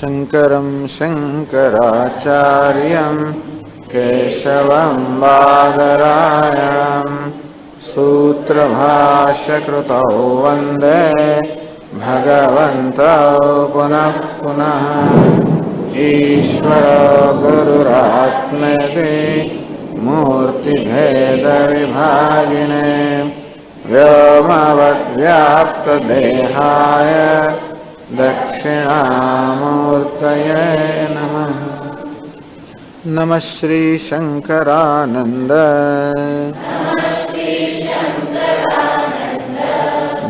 शङ्करं शङ्कराचार्यं केशवं बादरायणं सूत्रभाष्यकृतौ वन्दे भगवन्तौ पुनः पुनः। ईश्वरो गुरुरात्मेति मूर्तिभेदविभागिने व्योमवद्व्याप्तदेहाय दक्षिणामूर्तये नमः। नमः श्री शंकरानंद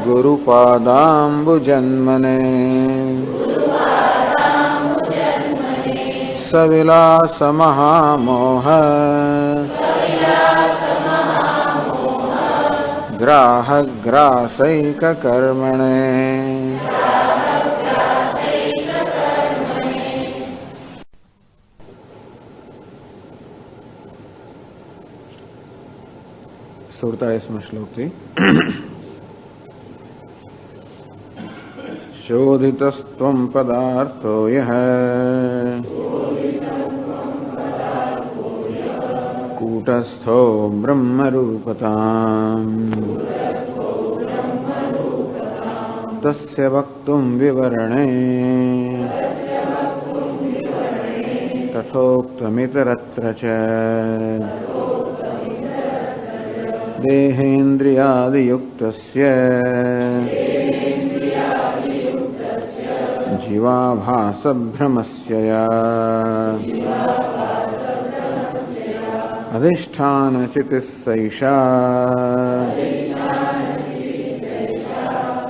गुरुपादाम्बुजन्मने सविलास महामोह ग्राहग्रासैककर्मणे सूरतायस्म श्लोक थी। शोधितस्त्वं पदार्थो यः कूटस्थो ब्रह्मरूपताम् तस्य वक्तुं विवरणे तथोक्तमितरत्र च देहेन्द्रियादियुक्तस्य जीवाभासभ्रमस्य या अधिष्ठानचितिस्सैषा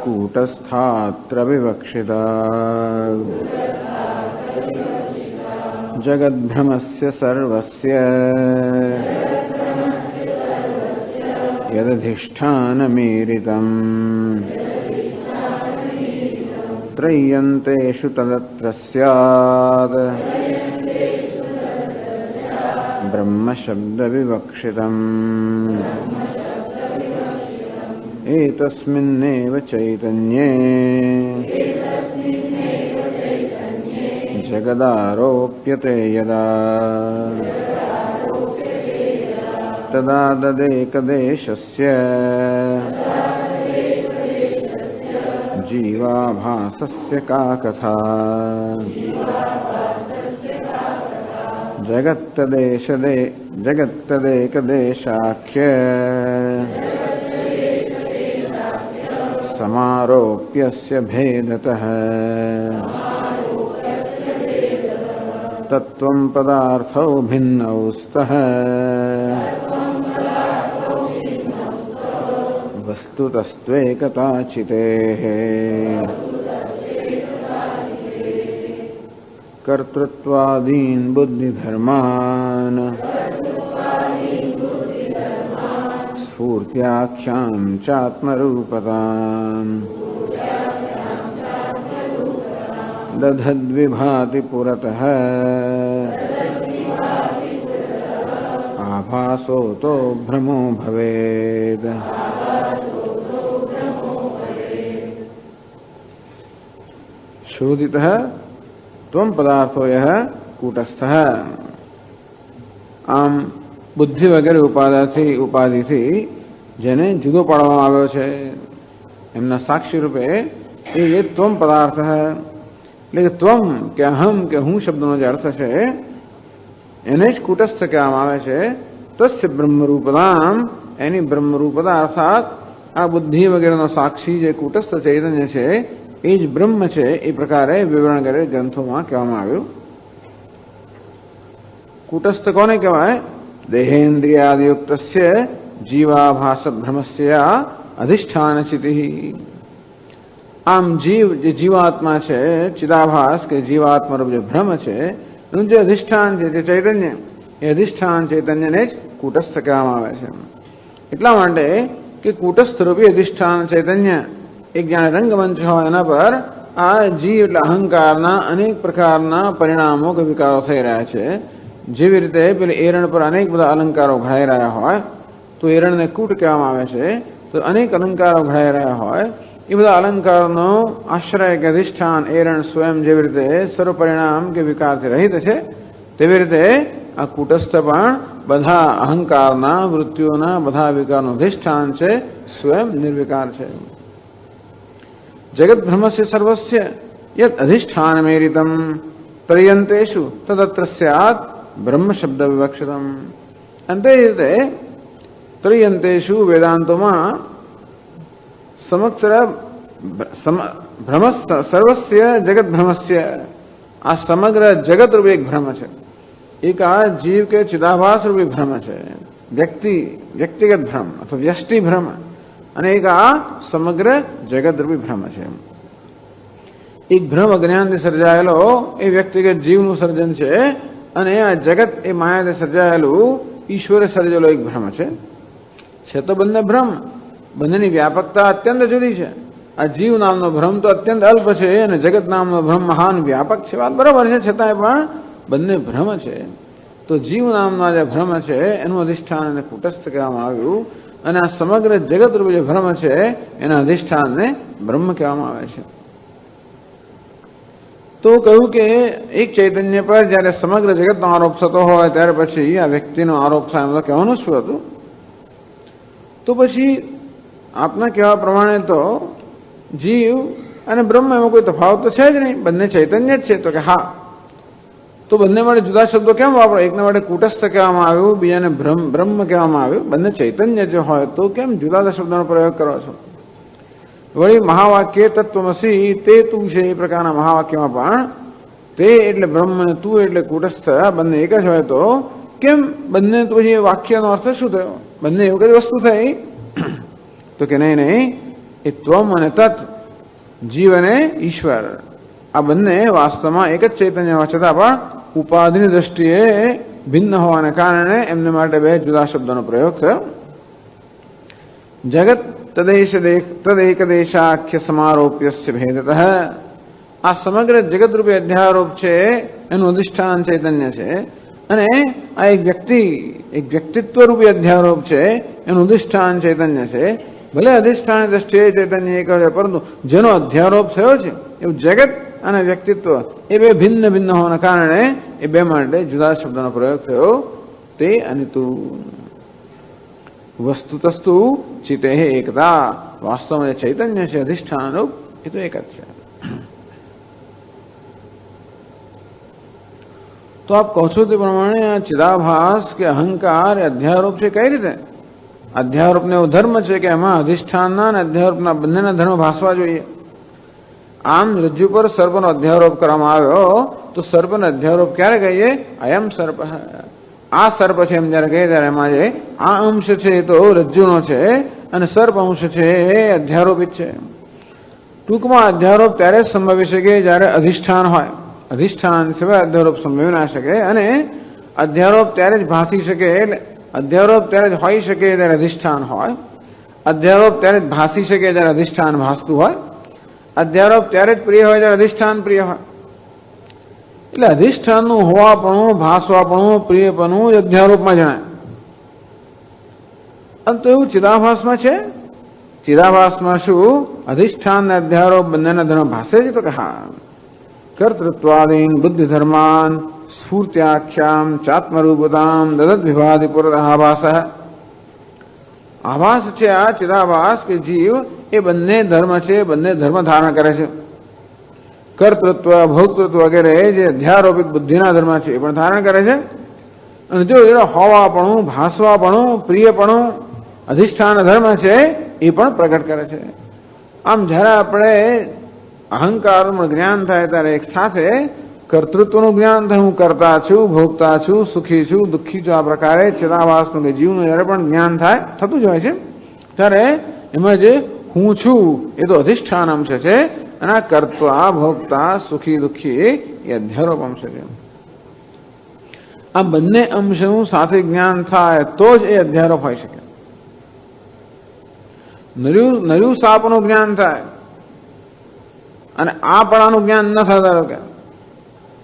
कूटस्थात्र विवक्षिता जगद्भ्रमस्य सर्वस्य यदधिष्ठानमीरितम् त्रय्यन्तेषु तदत्र स्यात् ब्रह्मशब्दविवक्षितम् एतस्मिन्नेव चैतन्ये जगदारोप्यते यदा तदा तदेकदेशस्य जीवाभासस्य का कथा जगत्तदेकदेशाख्य समारोप्यस्य भेदतः तत्त्वं पदार्थौ भिन्नौ स्तः वस्तुतस्त्वेकताचितेः कर्तृत्वादीन् बुद्धिधर्मान् स्फूर्त्याख्यां चात्मरूपताम् दधद्विभाति पुरतः आभासोतो भ्रमो भवेत्। शोधितः त्वं पदार्थो यः कूटस्थः। આમ બુદ્ધિ વગેરે ઉપાધિથી જેને જુદો પાડવામાં આવ્યો છે એમના સાક્ષી રૂપે એ ત્વમ પદાર્થ એટલે કે ત્વમ કે અહમ કે હું શબ્દનો જે અર્થ છે એને જ કૂટસ્થ કહેવામાં આવે છે. તસ્ય બ્રહ્મરૂપદામ એની બ્રહ્મરૂપદા અર્થાત આ બુદ્ધિ વગેરેનો સાક્ષી જે કૂટસ્થ ચૈતન્ય છે એ જ બ્રહ્મ છે. એ પ્રકારે વિવરણ કરે ગ્રંથોમાં કહેવામાં આવ્યું. કૂટસ્થ કોને કહેવાય? દેહેન્દ્રિયાદિયુક્તસ્ય જીવાભાસ ભ્રમસ્ય અધિષ્ઠાન સ્થિતિ. આમ જીવ જે જીવાત્મા છે, ચિદાભાસ કે જીવાત્મારૂપ જે ભ્રમ છે એનું જે અધિષ્ઠાન છે જે ચૈતન્ય, એ અધિષ્ઠાન ચૈતન્યને જ કૂટસ્થ કહેવામાં આવે છે. એટલા માટે કે કૂટસ્થ રૂપી અધિષ્ઠાન ચૈતન્ય એક જાણે રંગમંચ હોય એના પર આ જીવ એટલે અહંકારના અનેક પ્રકારના પરિણામો કે વિકારો થઈ રહ્યા છે. જેવી રીતે પેલી એરણ પર અનેક બધા અલંકારો ઘડાઈ રહ્યા હોય તો એરણને કૂટ કહેવામાં આવે છે. તો અનેક અલંકારો ઘડાઈ રહ્યા હોય એ બધા અલંકારનો આશ્રય કે અધિષ્ઠાન એરણ સ્વયં જેવી રીતે સર્વ પરિણામ કે વિકારથી રહિત છે, તેવી રીતે આ કુટસ્થ પણ બધા અહંકારના વૃત્તિઓના બધા વિકારનું અધિષ્ઠાન છે, સ્વયં નિર્વિકાર છે. જગત બ્રહ્મસ્ય સર્વસ્ય યદ અધિષ્ઠાનમેરિતમ તર્યંતેષુ તદત્ર સ્યાત બ્રહ્મ શબ્દ વિવક્ષિતમ. અને તે રીતે ત્રયંતેષુ વેદાંતોમાં સમક્ષ ભ્રમ સર્વસ્ય જગત ભ્રમસ્ય, આ સમગ્ર જગત રૂપી એક ભ્રમ છે. એક આ જીવ કે ચિદાભાસ રૂપી ભ્રમ છે, વ્યક્તિગત ભ્રમ અથવા વ્યષ્ટિ ભ્રમ, અને એક આ સમગ્ર જગત રૂપી ભ્રમ છે. એક ભ્રમ અજ્ઞાનથી સર્જાયેલો એ વ્યક્તિગત જીવનું સર્જન છે, અને આ જગત એ માયાથી સર્જાયેલું ઈશ્વરે સર્જેલો એક ભ્રમ છે. તો બંને ભ્રમ, બંનેની વ્યાપકતા અત્યંત જુદી છે. આ જીવ નામનો ભ્રમ તો અત્યંત અલ્પ છે, અને જગત નામનો ભ્રમ મહાન વ્યાપક છે. વાત બરાબર છે, છતાંય પણ બંને ભ્રમ છે. તો જીવ નામના જે ભ્રમ છે એનું અધિષ્ઠાન અને કુટસ્થ કહેવામાં આવ્યું, અને આ સમગ્ર જગત રૂપ જે ભ્રમ છે એના અધિષ્ઠાનને બ્રહ્મ કહેવામાં આવે છે. તો કહ્યું કે એક ચૈતન્ય પર જયારે સમગ્ર જગતનો આરોપ થતો હોય ત્યારે પછી આ વ્યક્તિનો આરોપ થાય, એમ કહેવાનું શું હતું? તો પછી આપના કહેવા પ્રમાણે તો જીવ અને બ્રહ્મ એમાં કોઈ તફાવત તો છે જ નહીં, બંને ચૈતન્ય જ છે. તો કે હા, તો બંને માટે જુદા શબ્દો કેમ વાપરો? એકને માટે કુટસ્થ કહેવામાં આવ્યું, બીજાને બ્રહ્મ કહેવામાં આવ્યું. બંને ચૈતન્ય જે હોય તો કેમ જુદા શબ્દોનો પ્રયોગ કરો છો? વળી મહાવાક્ય તત્વમસી તે તું છે, એ પ્રકારના મહાવાક્યમાં પણ તે એટલે બ્રહ્મ અને તું એટલે કુટસ્થ બંને એક જ હોય તો કેમ બંને? તો પછી વાક્યનો અર્થ શું થયો? બંને એક જ વસ્તુ થઈ? તો કે નહીં, એ ત્વમ અને તત્, જીવ અને ઈશ્વર, આ બંને વાસ્તવમાં એક જ ચૈતન્ય હોવા છતાં પણ ઉપાધિની દ્રષ્ટિએ ભિન્ન હોવાને કારણે એમને માટે બે જુદા શબ્દોનો પ્રયોગ થયો. જગત તદેકદેશાખ્ય સમારોપ્યસ્ય ભેદતઃ, આ સમગ્ર જગત રૂપી અધ્યારોપ છે એનું અધિષ્ઠાન ચૈતન્ય છે, અને આ એક વ્યક્તિત્વ રૂપી અધ્યારોપ છે એનું અધિષ્ઠાન ચૈતન્ય છે. ભલે અધિષ્ઠાન દ્રષ્ટિએ ચૈતન્ય એક છે, પરંતુ જેનો અધ્યારોપ થયો છે એવું જગત અને વ્યક્તિત્વ એ બે ભિન્ન ભિન્ન હોવાના કારણે એ બે માટે જુદા શબ્દનો પ્રયોગ થયો. તે અને તું વસ્તુતસ્તુ ચિતે એકતા, વાસ્તવમાં જે ચૈતન્ય છે અધિષ્ઠાન રૂપ એ તો એક જ છે. તો આપ કહો છો તે પ્રમાણે આ ચિદાભાસ કે અહંકાર એ અધ્યારોપ છે. કઈ રીતે? અધ્યારોપને એવો ધર્મ છે કે એમાં અધિષ્ઠાનના અને અધ્યારોપના બંનેના ધર્મ ભાસવા જોઈએ. આમ રજ્જુ પર સર્પનો અધ્યારોપ કરવામાં આવ્યો તો સર્પનો અધ્યારોપ ક્યારે કહીએ? અયમ સર્પ, આ સર્પ છે એમ જયારે કહીએ ત્યારે એમાં જે આ અંશ છે એ તો રજ્જુનો છે, અને સર્પ અંશ છે એ અધ્યારોપિત છે. ટૂંકમાં અધ્યારોપ ત્યારે જ સંભવી શકે જયારે અધિષ્ઠાન હોય. અધિષ્ઠાન સિવાય અધ્યારોપ સંભવી ના શકે, અને અધ્યારોપ ત્યારે જ ભાસી શકે, એટલે અધ્યારોપ ત્યારે જ હોઈ શકે ત્યારે અધિષ્ઠાન હોય. અધ્યારોપ ત્યારે જ ભાસી શકે જ્યારે અધિષ્ઠાન ભાસતું હોય. અધ્યારોપ ત્યારે જ પ્રિય હોય જ્યારે અધિષ્ઠાન પ્રિય હોય. એટલે અધિષ્ઠાનનું હોવાપણું, ભાસવાપણું, પ્રિયપણું જ અધ્યારોપમાં જણાય. અને તો એવું ચિદાભાસમાં છે. ચિદાભાસમાં શું અધિષ્ઠાન ને અધ્યારોપ બંનેના ધર્મ ભાસે છે? તો કે હા, કર્તૃત્વાદીન બુદ્ધિ ધર્માન સ્ફૂર્ત્યાખ્યામ ચાત્મરૂપતામ દદત વિભાતિ પુરત આભાસ. આભાસ છે આ ચિદાભાસ કે જીવ એ બંને ધર્મ છે, બંને ધર્મ ધારણ કરે છે. કર્તૃત્વ, ભોક્તૃત્વ વગેરે જે અધ્યારોપિત બુદ્ધિના ધર્મ છે એ પણ ધારણ કરે છે. અને જો હોવાપણું, ભાસવાપણું, પ્રિયપણું અધિષ્ઠાન ધર્મ છે એ પણ પ્રગટ કરે છે. આમ જયારે આપણે અહંકારનું જ્ઞાન થાય ત્યારે એક સાથે કર્તૃત્વનું જ્ઞાન થાય, હું કરતા છું, ભોગતા છું, સુખી છું, દુઃખી છું, આ પ્રકારે ચિદાભાસનું કે જીવનું જયારે પણ જ્ઞાન થાય થતું જ હોય છે, ત્યારે એમાં જે હું છું એ તો અધિષ્ઠાન અંશ છે, અને આ કર્તા, ભોગતા, સુખી, દુઃખી એ અધ્યારોપ અંશ છે. આ બંને અંશનું સાથે જ્ઞાન થાય તો જ એ અધ્યારોપ હોઈ શકે. નર્યું સાપનું જ્ઞાન થાય અને આપણાનું જ્ઞાન ન થતા, કે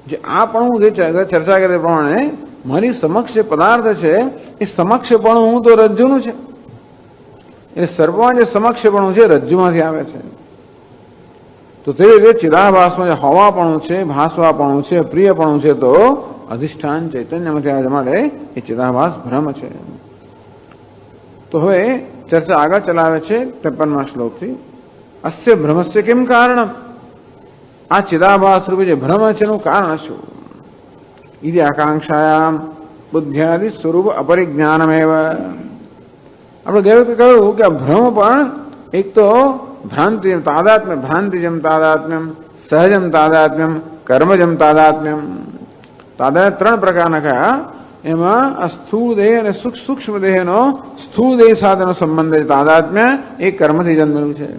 જે આપણું જે ચર્ચા કરી પ્રમાણે મારી સમક્ષ પદાર્થ છે એ સમક્ષપણું તો રજ્જુનું છે. એટલે સર્વમાં જે સમક્ષપણું છે રજ્જુમાંથી આવે છે. તો તે રીતે ચિદાભાસમાં જે હોવાપણું છે, ભાસવાપણું છે, પ્રિયપણું છે, તો અધિષ્ઠાન ચૈતન્યમાં ત્યાં માટે એ ચિદાભાસ ભ્રમ છે. તો હવે ચર્ચા આગળ ચલાવે છે 53મા શ્લોકથી. અસ્ય ભ્રમસ્ય કેમ કારણમ, આ ચિદાભાસ રૂપે જે ભ્રમ છે એનું કારણ શું? ઇતિ આકાંક્ષાયામ બુદ્ધ્યાદિ સ્વરૂપ અપરિજ્ઞાનમેવ. આપણે કહ્યું કે આ ભ્રમ પણ એક તો ભ્રાંતિ તાદાત્મ્ય, ભ્રાંતિજમ તાદાત્મ્યમ, સહજમ તાદાત્મ્યમ, કર્મજમ તાદાત્મ્યમ. તાદાત્મ્ય ત્રણ પ્રકારના કયા? એમાં આ સ્થૂળ દેહ અને સૂક્ષ્મ દેહનો સ્થૂળ દેહ સાથેનો સંબંધ છે તાદાત્મ્ય, એ કર્મથી જન્મેલું છે.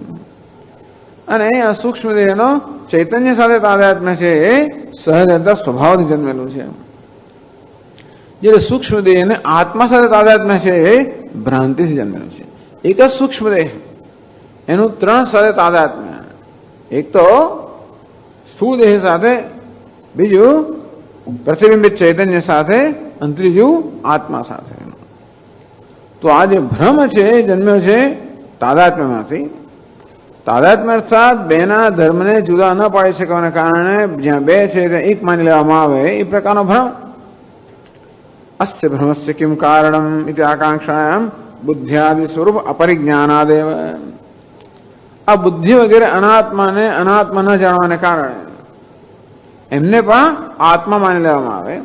અને આ સૂક્ષ્મ દેહનો ચૈતન્ય સાથે તાદાત્મ્ય છે એ સહજ સ્વભાવથી જન્મેલું છે. જે સૂક્ષ્મ દેહ અને આત્મા સાથે તાદાત્મ્ય છે એ ભ્રાંતિથી જન્મેલું છે. એક જ સૂક્ષ્મ દેહ એનું ત્રણ સાથે તાદાત્મ્ય, એક તો સ્થૂળ દેહ સાથે, બીજું પ્રતિબિંબિત ચૈતન્ય સાથે, અને ત્રીજું આત્મા સાથે. તો આ જે ભ્રમ છે એ જન્મ્યો છે તાદાત્મ્યમાંથી. તાદાત્મ્ય અર્થાત બેના ધર્મને જુદા ન પાડી શકવાના કારણે જ્યાં બે છે ત્યાં એક માની લેવામાં આવે એ પ્રકારનો ભ્રમ. અસ્ય ભ્રમસ્ય કિમ કારણમ ઇતિ આકાંક્ષાયામ બુદ્ધ્યાદિ સ્વરૂપ અપરિજ્ઞાનાદેવ. આ બુદ્ધિ વગેરે અનાત્માને અનાત્મા ન જાણવાને કારણે એમને પણ આત્મા માની લેવામાં આવે.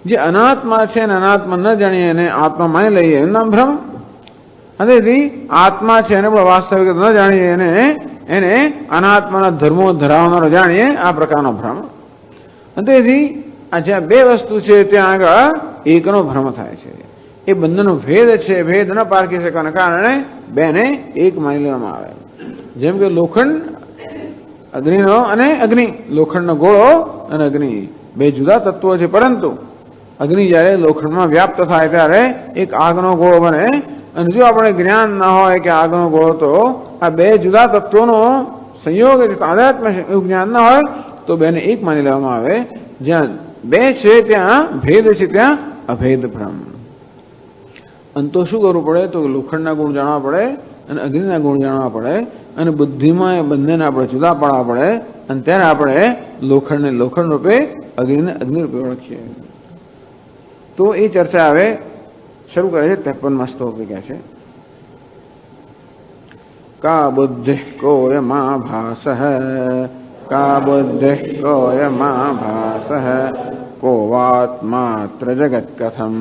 જે અનાત્મા છે અને અનાત્મા ન જાણીએ અને આત્મા માની લઈએ એનું નામ ભ્રમ. અને આત્મા છે એને પણ વાસ્તવિક ન જાણીએ અને એને અનાત્માના ધર્મો ધરાવનારો જાણીએ, આ પ્રકારનો ભ્રમ. તેથી આ જ્યાં બે વસ્તુ છે ત્યાં આગળ એકનો ભ્રમ થાય છે. એ બંનેનો ભેદ છે, ભેદ ન પારખી શકવાના કારણે બેને એક માની લેવામાં આવે. જેમ કે લોખંડ અગ્નિનો અને અગ્નિ, લોખંડનો ગોળો અને અગ્નિ બે જુદા તત્વો છે, પરંતુ અગ્નિ જયારે લોખંડમાં વ્યાપ્ત થાય ત્યારે એક આગનો ગોળો બને. અને જો આપણે જ્ઞાન ના હોય કે આગનો ગોળો, તો આ બે જુદા તત્વોનો સંયોગ તાદાત્મ્ય છે એવું જ્ઞાન ના હોય તો બેને એક માની લેવામાં આવે. જ્યાં બે છે ત્યાં ભેદ છે, ત્યાં અભેદ ભ્રમ. અને તો શું કરવું પડે? તો લોખંડના ગુણ જાણવા પડે અને અગ્નિના ગુણ જાણવા પડે, અને બુદ્ધિમાં એ બંનેને આપણે જુદા પાડવા પડે, અને ત્યારે આપણે લોખંડને લોખંડ રૂપે, અગ્નિને અગ્નિ રૂપે ઓળખીએ. તો એ ચર્ચા હવે શરૂ કરે છે 53મા શ્લોક. કહે છે કા બુદ્ધિ કોયમા ભાસ, કા બુદ્ધિ કોયમા ભાસ, કો વાત્માત્ર જગત કથમ,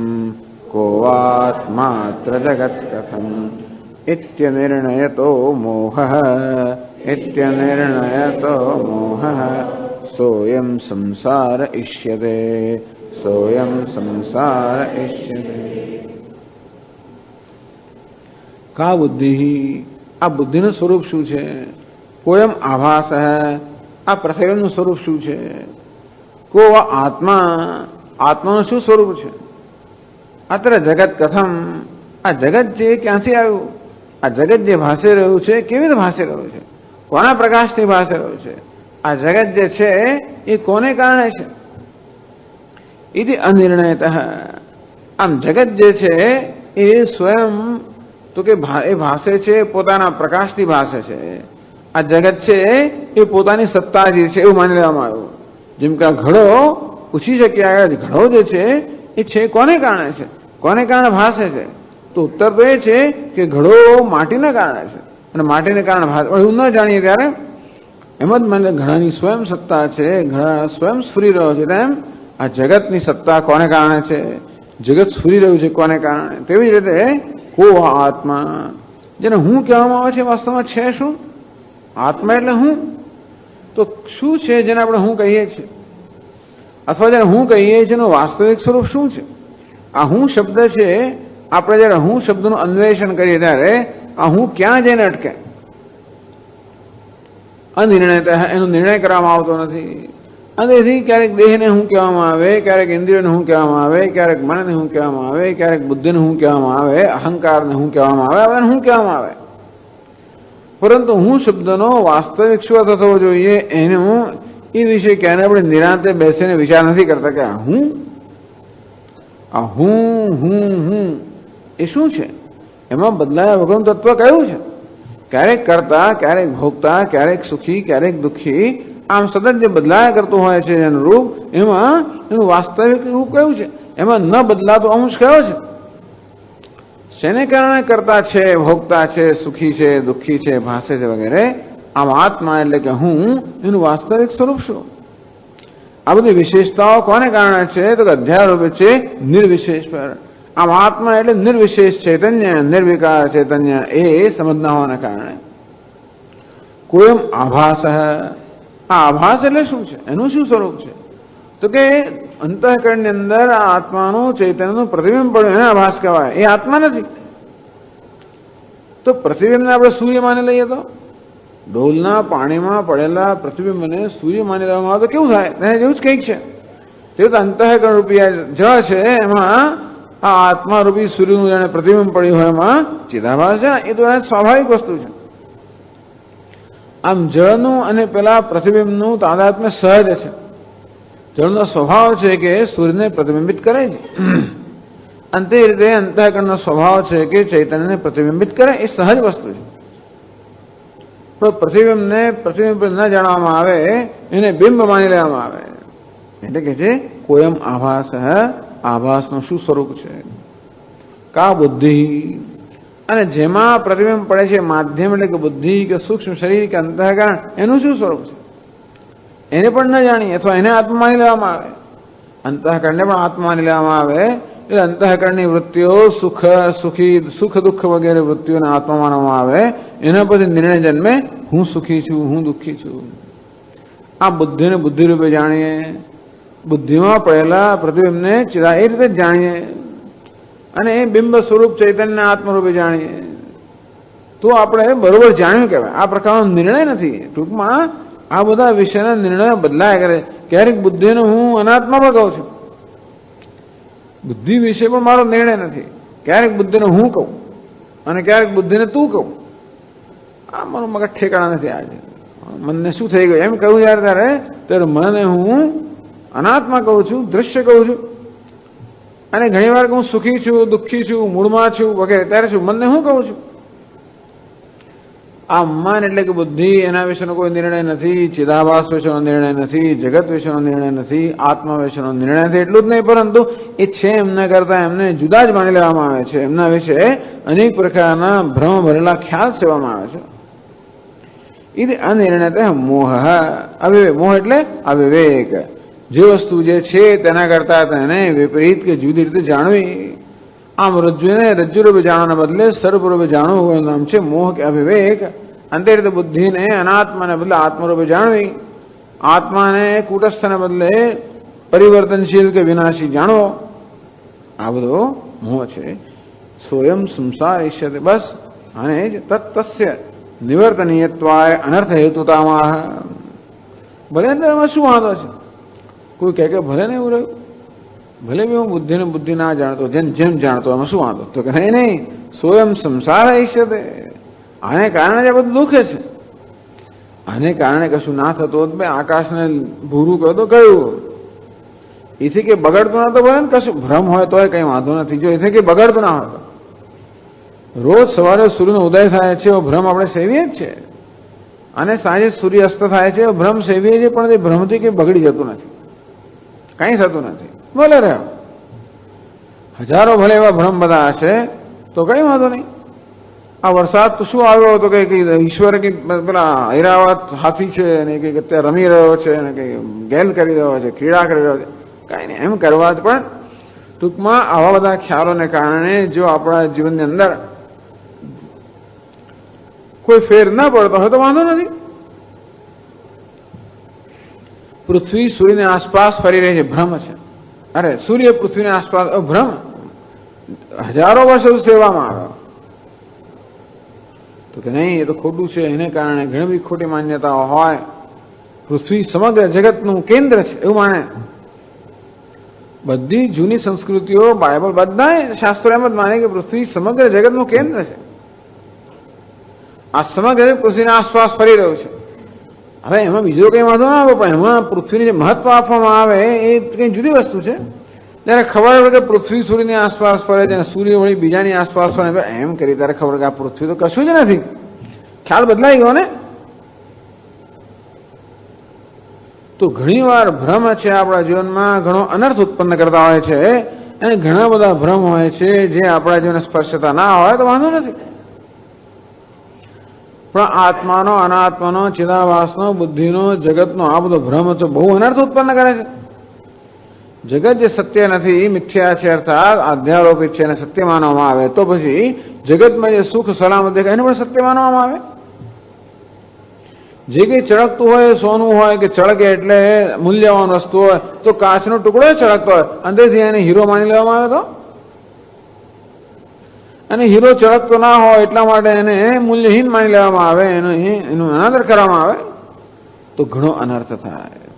કો વાત્માત્ર જગત કથમ, ઇત્યનિર્ણયતો મોહ, ઇત્યનિર્ણયતો મોહ, સોયમ સંસાર ઇષ્યતે, સોયમ સંસાર ઇષ્યતે. કા બુદ્ધિ, આ બુદ્ધિનું સ્વરૂપ શું છે? કોયમ આભાસ, આ પ્રતિબિંબનું સ્વરૂપ શું છે? કો આત્મા, આત્માનું શું સ્વરૂપ છે? અત્ર જગત કથમ, આ જગત છે ક્યાંથી આવ્યું? આ જગત જે ભાસી રહ્યું છે કેવી રીતે ભાસી રહ્યું છે? કોના પ્રકાશથી ભાસી રહ્યું છે? આ જગત જે છે એ કોને કારણે છે? ઇતિ અનિર્ણયતઃ, આમ જગત જે છે એ સ્વયં તો કે એ ભાસે છે, પોતાના પ્રકાશથી ભાસે છે. આ જગત છે એ પોતાની સત્તા જે છે એવું માની લેવામાં આવ્યું. જેમ કે આ ઘડો પૂછી શક્યા, ઘડો જે છે એ કોને કારણે છે? કોને કારણે ભાસે છે? તો ઉત્તર તો એ છે કે ઘડો માટીને કારણે છે, અને માટીને કારણે ભાસે. એવું ન જાણીએ ત્યારે એમ જ મને ઘડાની સ્વયં સત્તા છે, ઘડા સ્વયં સ્ફુરી રહ્યો છે. તેમ આ જગતની સત્તા કોને કારણે છે? જગત સ્ફુરી રહ્યું છે કોને કારણે? તેવી જ રીતે કો આત્મા, જેને હું કહેવામાં આવે છે વાસ્તવમાં છે શું? આત્મા એટલે હું. તો શું છે જેને આપણે હું કહીએ છીએ, અથવા જેને હું કહીએ છીએ એનું વાસ્તવિક સ્વરૂપ શું છે? આ હું શબ્દ છે, આપણે જયારે હું શબ્દનું અન્વેષણ કરીએ ત્યારે આ હું ક્યાં જઈને અટકે? અનિર્ણય, એનો નિર્ણય કરવામાં આવતો નથી. અને તેથી ક્યારેક દેહને હું કહેવામાં આવે, ક્યારેક ઇન્દ્રિયોને હું કહેવામાં આવે, ક્યારેક મનને હું કહેવામાં આવે, ક્યારેક બુદ્ધિને હું કહેવામાં આવે, અહંકારને હું કહેવામાં આવે, હવે હું કહેવામાં આવે. પરંતુ હું શબ્દનો વાસ્તવિક શું અર્થ થવો જોઈએ એનું એ વિશે ક્યારે આપણે નિરાંતે બેસીને વિચાર નથી કરતા કે આ હું એ શું છે? એમાં બદલાયા વગરનું તત્વ કયું છે? ક્યારેક કરતા, ક્યારેક ભોગતા, ક્યારેક સુખી, ક્યારેક દુઃખી, આમ સતત જે બદલાયા કરતું હોય છે એનું રૂપ, એમાં એનું વાસ્તવિક રૂપ કયું છે? એમાં ન બદલાતો અંશ કયો છે? શેને કારણે કરતા છે, ભોગતા છે, સુખી છે, દુઃખી છે, ભાસે છે વગેરે? આમ આત્મા એટલે કે હું, એનું વાસ્તવિક સ્વરૂપ શું? આ બધી વિશેષતાઓ કોને કારણે છે? તો અધ્યાય રૂપે છે નિર્વિશેષ પર. આમ આત્મા એટલે નિર્વિશેષ ચૈતન્ય, નિર્વિકાર ચૈતન્ય, એ સમજના હોવાના કારણે. કોયમ આભાસ. આ આભાસ એટલે શું છે? એનું શું સ્વરૂપ છે? તો કે અંતઃકરણની અંદર આ આત્માનું ચૈતન્યનું પ્રતિબિંબ પડ્યું, એને આભાસ કહેવાય. એ આત્મા નથી. તો પ્રતિબિંબને આપણે સૂર્ય માની લઈએ તો ડોલના પાણીમાં પડેલા પ્રતિબિંબને સૂર્ય માની લેવામાં આવે તો કેવું થાય? તેને જેવું જ કંઈક છે. તે તો અંતઃકરણ રૂપી જળ છે, એમાં આ આત્મા રૂપી સૂર્યનું જાણે પ્રતિબિંબ પડ્યું હોય, એમાં ચિદાભાસ છે. એ તો સ્વાભાવિક વસ્તુ છે. આમ જળનું અને પેલા પ્રતિબિંબનું તાદાત્મ્ય સહજ છે. જળનો સ્વભાવ છે કે સૂર્યને પ્રતિબિંબિત કરે છે, અને તે રીતે અંતઃકરણનો સ્વભાવ છે કે ચૈતન્યને પ્રતિબિંબિત કરે. એ સહજ વસ્તુ છે. તો પ્રતિબિંબને પ્રતિબિંબ ન જાણવામાં આવે, એને બિંબ માની લેવામાં આવે. એટલે કે છે કોયમ આભાસ. આભાસનું શું સ્વરૂપ છે? કા બુદ્ધિ. અને જેમાં પ્રતિબિંબ પડે છે, માધ્યમ એટલે કે બુદ્ધિ કે સૂક્ષ્મ શરીર કે અંતઃકરણ, એનું શું સ્વરૂપ છે? એને પણ ન જાણીએ અથવા એને આત્મા માની લેવામાં આવે. અંતઃકરણને પણ આત્મા માની લેવામાં આવે એટલે અંતઃકરણની વૃત્તિઓ સુખ દુઃખ વગેરે વૃત્તિઓને આત્મા માનવામાં આવે. એના પછી નિર્ણય જન્મે, હું સુખી છું, હું દુઃખી છું. આ બુદ્ધિને બુદ્ધિ રૂપે જાણીએ, બુદ્ધિમાં પડેલા પ્રતિબિંબને ચિદા એ રીતે જ જાણીએ, અને એ બિંબ સ્વરૂપ ચૈતન્ય આત્મરૂપે જાણીએ, તો આપણે બરોબર જાણ્યું કહેવાય. આ પ્રકારનો નિર્ણય નથી. ટૂંકમાં આ બધા વિષયના નિર્ણયો બદલાયા કરે. ક્યારેક બુદ્ધિને હું અનાત્મા પર કહું છું, બુદ્ધિ વિશે પણ મારો નિર્ણય નથી. ક્યારેક બુદ્ધિને હું કહું અને ક્યારેક બુદ્ધિને તું કહું. આ મારું મગજ ઠેકાણા નથી. આજે મનને શું થઈ ગયું એમ કહું ત્યારે મને હું અનાત્મા કહું છું, દૃશ્ય કહું છું. અને ઘણી વાર હું સુખી છું, દુઃખી છું, મૂળમાં છું વગેરે, ત્યારે શું મનને હું કહું છું? આ મન એટલે કે બુદ્ધિ, એના વિશેનો કોઈ નિર્ણય નથી. ચિદાભાસ વિશેનો નિર્ણય નથી. જગત વિશેનો નિર્ણય નથી. આત્મા વિશેનો નિર્ણય નથી. એટલું જ નહીં, પરંતુ એ છે એમના કરતા એમને જુદા જ માની લેવામાં આવે છે. એમના વિશે અનેક પ્રકારના ભ્રમ ભરેલા ખ્યાલ સેવામાં આવે છે. એ અનિર્ણય મોહ. મોહ એટલે અવિવેક. જે વસ્તુ જે છે તેના કરતા તેને વિપરીત કે જુદી રીતે જાણવી. આમ રજ્જુને રજ્જુ રૂપે જાણવાના બદલે સર્પ રૂપે જાણવું હોય નામ છે મોહ કે અવિવેક. અંતે રીતે બુદ્ધિને અનાત્માને બદલે આત્મરૂપે જાણવી. આત્માને કુટસ્થને બદલે પરિવર્તનશીલ કે વિનાશી જાણવો. આ બધો મોહ છે. સ્વયં સંસાર ઈશ્યતે. બસ અને જ તત્તસ્ય નિવર્તનીયત્વાય અનર્થ હેતુતામાં. ભલે એમાં શું વાંધો છે? કોઈ કહે કે ભલે ને એવું રહ્યું, ભલે બી હું બુદ્ધિને બુદ્ધિ ના જાણતો, જેમ જાણતો, એમાં શું વાંધો? તો કે નહીં, સ્વયં સંસાર ઈશ્યતે. આને કારણે જ આ બધું દુઃખ છે. આને કારણે કશું ના થતું હોત, આકાશને ભૂરું કહ્યું તો કહ્યું. એથી કે બગડતું ના તો ભલે ને કશું ભ્રમ હોય તોય કઈ વાંધો નથી. જો એથી કે બગડતું ના હોય, રોજ સવારે સૂર્યનો ઉદય થાય છે, એવો ભ્રમ આપણે સેવીએ જ છે, અને સાંજે સૂર્ય અસ્ત થાય છે, એવો ભ્રમ સેવીએ છીએ, પણ એ ભ્રમથી કંઈ બગડી જતું નથી, કંઈ થતું નથી. ભલે રહ્યો હજારો ભલે એવા ભ્રમ બધા હશે તો કઈ વાંધો નહીં. આ વરસાદ તો શું આવ્યો હતો? કઈ ઈશ્વર કઈ પેલા ઐરાવત હાથી છે અને કઈક અત્યારે રમી રહ્યો છે અને કઈ ગેલ કરી રહ્યો છે, ક્રીડા કરી રહ્યો છે. કઈ નહીં, એમ કરવા જ. પણ ટૂંકમાં આવા બધા ખ્યાલોને કારણે જો આપણા જીવનની અંદર કોઈ ફેર ના પડતો હોય તો વાંધો નથી. પૃથ્વી સૂર્યની આસપાસ ફરી રહી છે, ભ્રમ છે. અરે સૂર્ય પૃથ્વીની આસપાસ ભ્રમ હજારો વર્ષો સેવામાં આવ્યો. તો કે નહીં, એ તો ખોટું છે. એને કારણે ઘણી બધી ખોટી માન્યતાઓ હોય. પૃથ્વી સમગ્ર જગતનું કેન્દ્ર છે એવું માને. બધી જૂની સંસ્કૃતિઓ, બાઇબલ, બધા શાસ્ત્રો એમ જ માને કે પૃથ્વી સમગ્ર જગતનું કેન્દ્ર છે. આ સમગ્ર પૃથ્વીના આસપાસ ફરી રહ્યું છે. હવે એમાં બીજો કઈ વાંધો ના આવે, પણ એમાં પૃથ્વીને જે મહત્વ આપવામાં આવે એ કઈ જુદી વસ્તુ છે. જયારે ખબર પડે કે પૃથ્વી સૂર્યની આસપાસ ફરે છે અને સૂર્ય વળી બીજાની આસપાસ ફરે, એમ કરી ત્યારે ખબર કે આ પૃથ્વી તો કશું જ નથી. ખ્યાલ બદલાઈ ગયો ને. તો ઘણીવાર ભ્રમ છે આપણા જીવનમાં ઘણો અનર્થ ઉત્પન્ન કરતા હોય છે, અને ઘણા બધા ભ્રમ હોય છે જે આપણા જીવનને સ્પર્શતા ના હોય તો વાંધો નથી, પણ આત્માનો, અનાત્માનો, ચિદાભાસનો, બુદ્ધિનો, જગતનો આ બધો ભ્રમ તો બહુ અનર્થ ઉત્પન્ન કરે છે. જગત જે સત્ય નથી, મિથ્યા છે, અર્થાત અધ્યારોપિત છે અને સત્ય માનવામાં આવે, તો પછી જગતમાં જે સુખ સલામત દેખાય એને પણ સત્ય માનવામાં આવે. જે કંઈ ચળકતું હોય, સોનું હોય કે ચળકે એટલે મૂલ્યવાન વસ્તુ હોય, તો કાચનો ટુકડો ચળકતો હોય, અંદરથી એને હીરો માની લેવામાં આવે તો, અને હીરો ચળકતો ના હોય એટલા માટે એને મૂલ્યહીન માની લેવામાં આવે, એનું અનાદર કરવામાં આવે તો ઘણો અનર્થ થાય.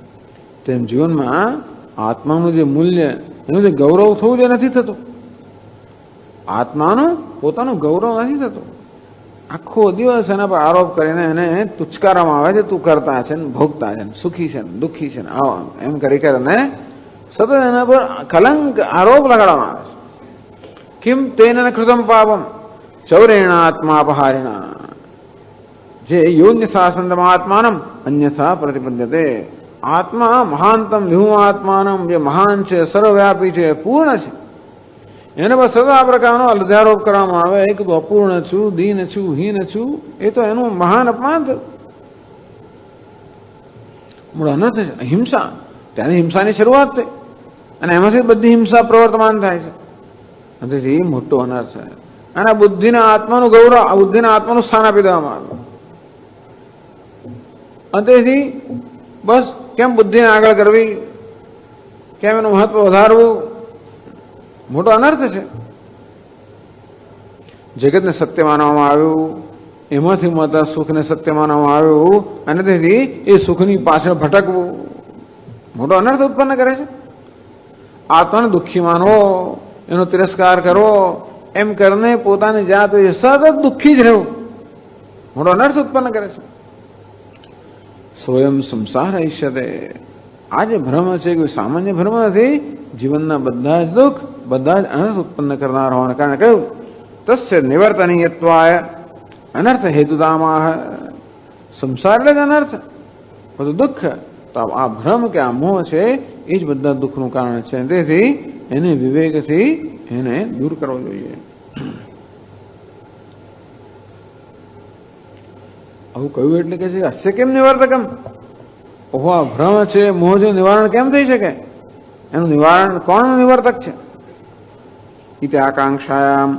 તેમ જીવનમાં આત્માનું જે મૂલ્ય, એનું જે ગૌરવ થવું જે નથી થતું, આત્માનું પોતાનું ગૌરવ નથી થતું. આખો દિવસ એના પર આરોપ કરીને એને તુચકારવામાં આવે છે, તું કરતા છે ને ભોગતા છે ને સુખી છે ને દુઃખી છે ને આવો એમ કરી કરીને સતત એના પર કલંક આરોપ લગાડવામાં આવે છે. કિમ તેન કૃતમ પાપમ ચૌરેણાત્મા અપહારિણા, જે યોન્યથા સંતમાત્માનમ અન્યથા પ્રતિપદ્યતે. આત્મા મહાનતમ વિહુમાત્માનમ, જે મહાન છે, સર્વવ્યાપી છે, પૂર્ણ છે, એને બસ સદા આ પ્રકારનો અધ્યારોપ કરવામાં આવે કે તું અપૂર્ણ છું, દીન છું, હીન છું, એ તો એનું મહાન અપમાન થયું. મૂળ અનર્થ છે હિંસા. ત્યાંની હિંસાની શરૂઆત થઈ અને એમાંથી બધી હિંસા પ્રવર્તમાન થાય છે. તેથી મોટો અનર્થ છે. અને બુદ્ધિના આત્માનું ગૌરવ, બુદ્ધિના આત્માનું સ્થાન આપી દેવામાં આવ્યું. અને તેથી બસ કેમ બુદ્ધિને આગળ કરવી, કેમ એનું મહત્વ વધારવું, મોટો અનર્થ છે. જગતને સત્ય માનવામાં આવ્યું, એમાંથી મળતા સુખને સત્ય માનવામાં આવ્યું, અને તેથી એ સુખની પાછળ ભટકવું મોટો અનર્થ ઉત્પન્ન કરે છે. આત્માને દુઃખી માનવો, એનો તિરસ્કાર કરવો, એમ કરીને પોતાની જાત સતત દુઃખી જ રહેવું મોટો અનર્થ ઉત્પન્ન કરે છે. સ્વયં સંસાર ઈષ્યતે, આ જે ભ્રમ છે કોઈ સામાન્ય ભ્રમ નથી. જીવનના બધા જ દુઃખ, બધા જ અનર્થ ઉત્પન્ન કરનાર હોવાના કારણે કહ્યું તસ્ય નિવર્તનીયત્વાય અનર્થ હેતુદામાહ. સંસાર એટલે જ અનર્થ, બધું દુઃખ. તો આ ભ્રમ કે આ મોહ છે એ જ બધા દુઃખનું કારણ છે. તેથી એને વિવેકથી એને દૂર કરવો જોઈએ. આવું કહ્યું એટલે કે છે અસ્ય કેમ નિવર્તકમ, ઓહો આ ભ્રમ છે, મોહ છે, નિવારણ કેમ થઈ શકે? એનું નિવારણ કોણ નિવર્તક છે? ઇતિ આકાંક્ષાયામ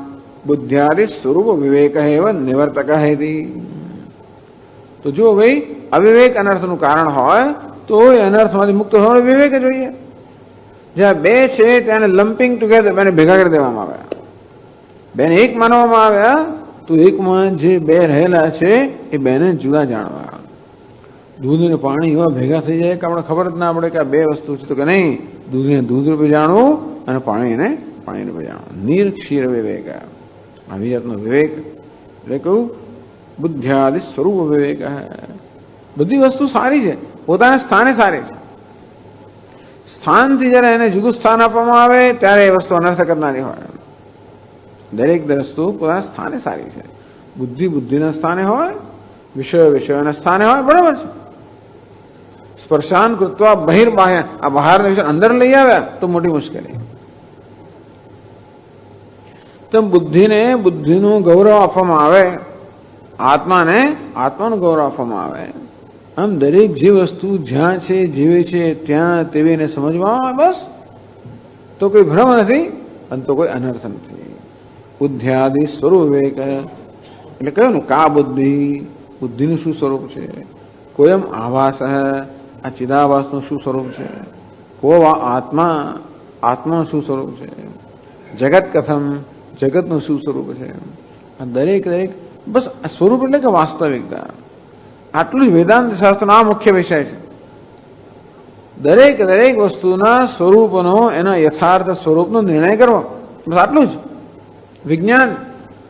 બુદ્ધ્યાદિ સ્વરૂપ વિવેક એવ નિવર્તક હેતી. તો જો ભાઈ અવિવેક અનર્થનું કારણ હોય તો એ અનર્થમાંથી મુક્ત થવાનો વિવેક જોઈએ. જ્યાં બે છે ત્યાં લમ્પિંગ ટુગેધર, બેને ભેગા કરી દેવામાં આવ્યા, બેને એક માનવામાં આવ્યા, તો એકમાં જે બે રહેલા છે એ બેને જુદા જાણવા. દૂધ અને પાણી એવા ભેગા થઈ જાય કે આપણે ખબર જ ના પડે કે આ બે વસ્તુ છે. તો કે નહીં, દૂધને દૂધ રૂપે જાણવું અને પાણીને પાણી રૂપે જાણવું. નિર્ક્ષીર વિવેક, આવી જાતનો વિવેક એટલે કહું બુદ્ધ્યાદિ સ્વરૂપ વિવેક. બધી વસ્તુ સારી છે, પોતાના સ્થાને સારી છે. સ્થાનથી જયારે એને જુદું સ્થાન આપવામાં આવે ત્યારે એ વસ્તુ અનર્થ કરનારી હોય. દરેક વસ્તુ પોતાના સ્થાને સારી છે. બુદ્ધિ બુદ્ધિના સ્થાને હોય, વિષય વિષયોના સ્થાને હોય, બરાબર છે. સ્પર્શાન કૃત્વા બહિર્બાહ્ય, આ બહારના વિષય અંદર લઈ આવ્યા તો મોટી મુશ્કેલી. તો બુદ્ધિને બુદ્ધિનું ગૌરવ આપવામાં આવે, આત્માને આત્માનું ગૌરવ આપવામાં આવે. આમ દરેક જે વસ્તુ જ્યાં છે, જીવે છે ત્યાં તેવીને સમજવામાં આવે, બસ તો કોઈ ભ્રમ નથી અને તો કોઈ અનર્થ નથી. બુદ્ધ્યાદિ સ્વરૂપ વિવેક એટલે કહ્યું ને કા બુદ્ધિ, બુદ્ધિનું શું સ્વરૂપ છે? કોયમ આભાસ, આ ચિદાભાસનું શું સ્વરૂપ છે? કો આત્મા, આત્માનું શું સ્વરૂપ છે? જગત કથમ, જગતનું શું સ્વરૂપ છે? આ દરેક દરેક બસ સ્વરૂપ એટલે કે વાસ્તવિકતા. આટલું જ વેદાંત શાસ્ત્રનો આ મુખ્ય વિષય છે. દરેક દરેક વસ્તુના સ્વરૂપનો, એના યથાર્થ સ્વરૂપનો નિર્ણય કરવો, બસ આટલું જ. વિજ્ઞાન,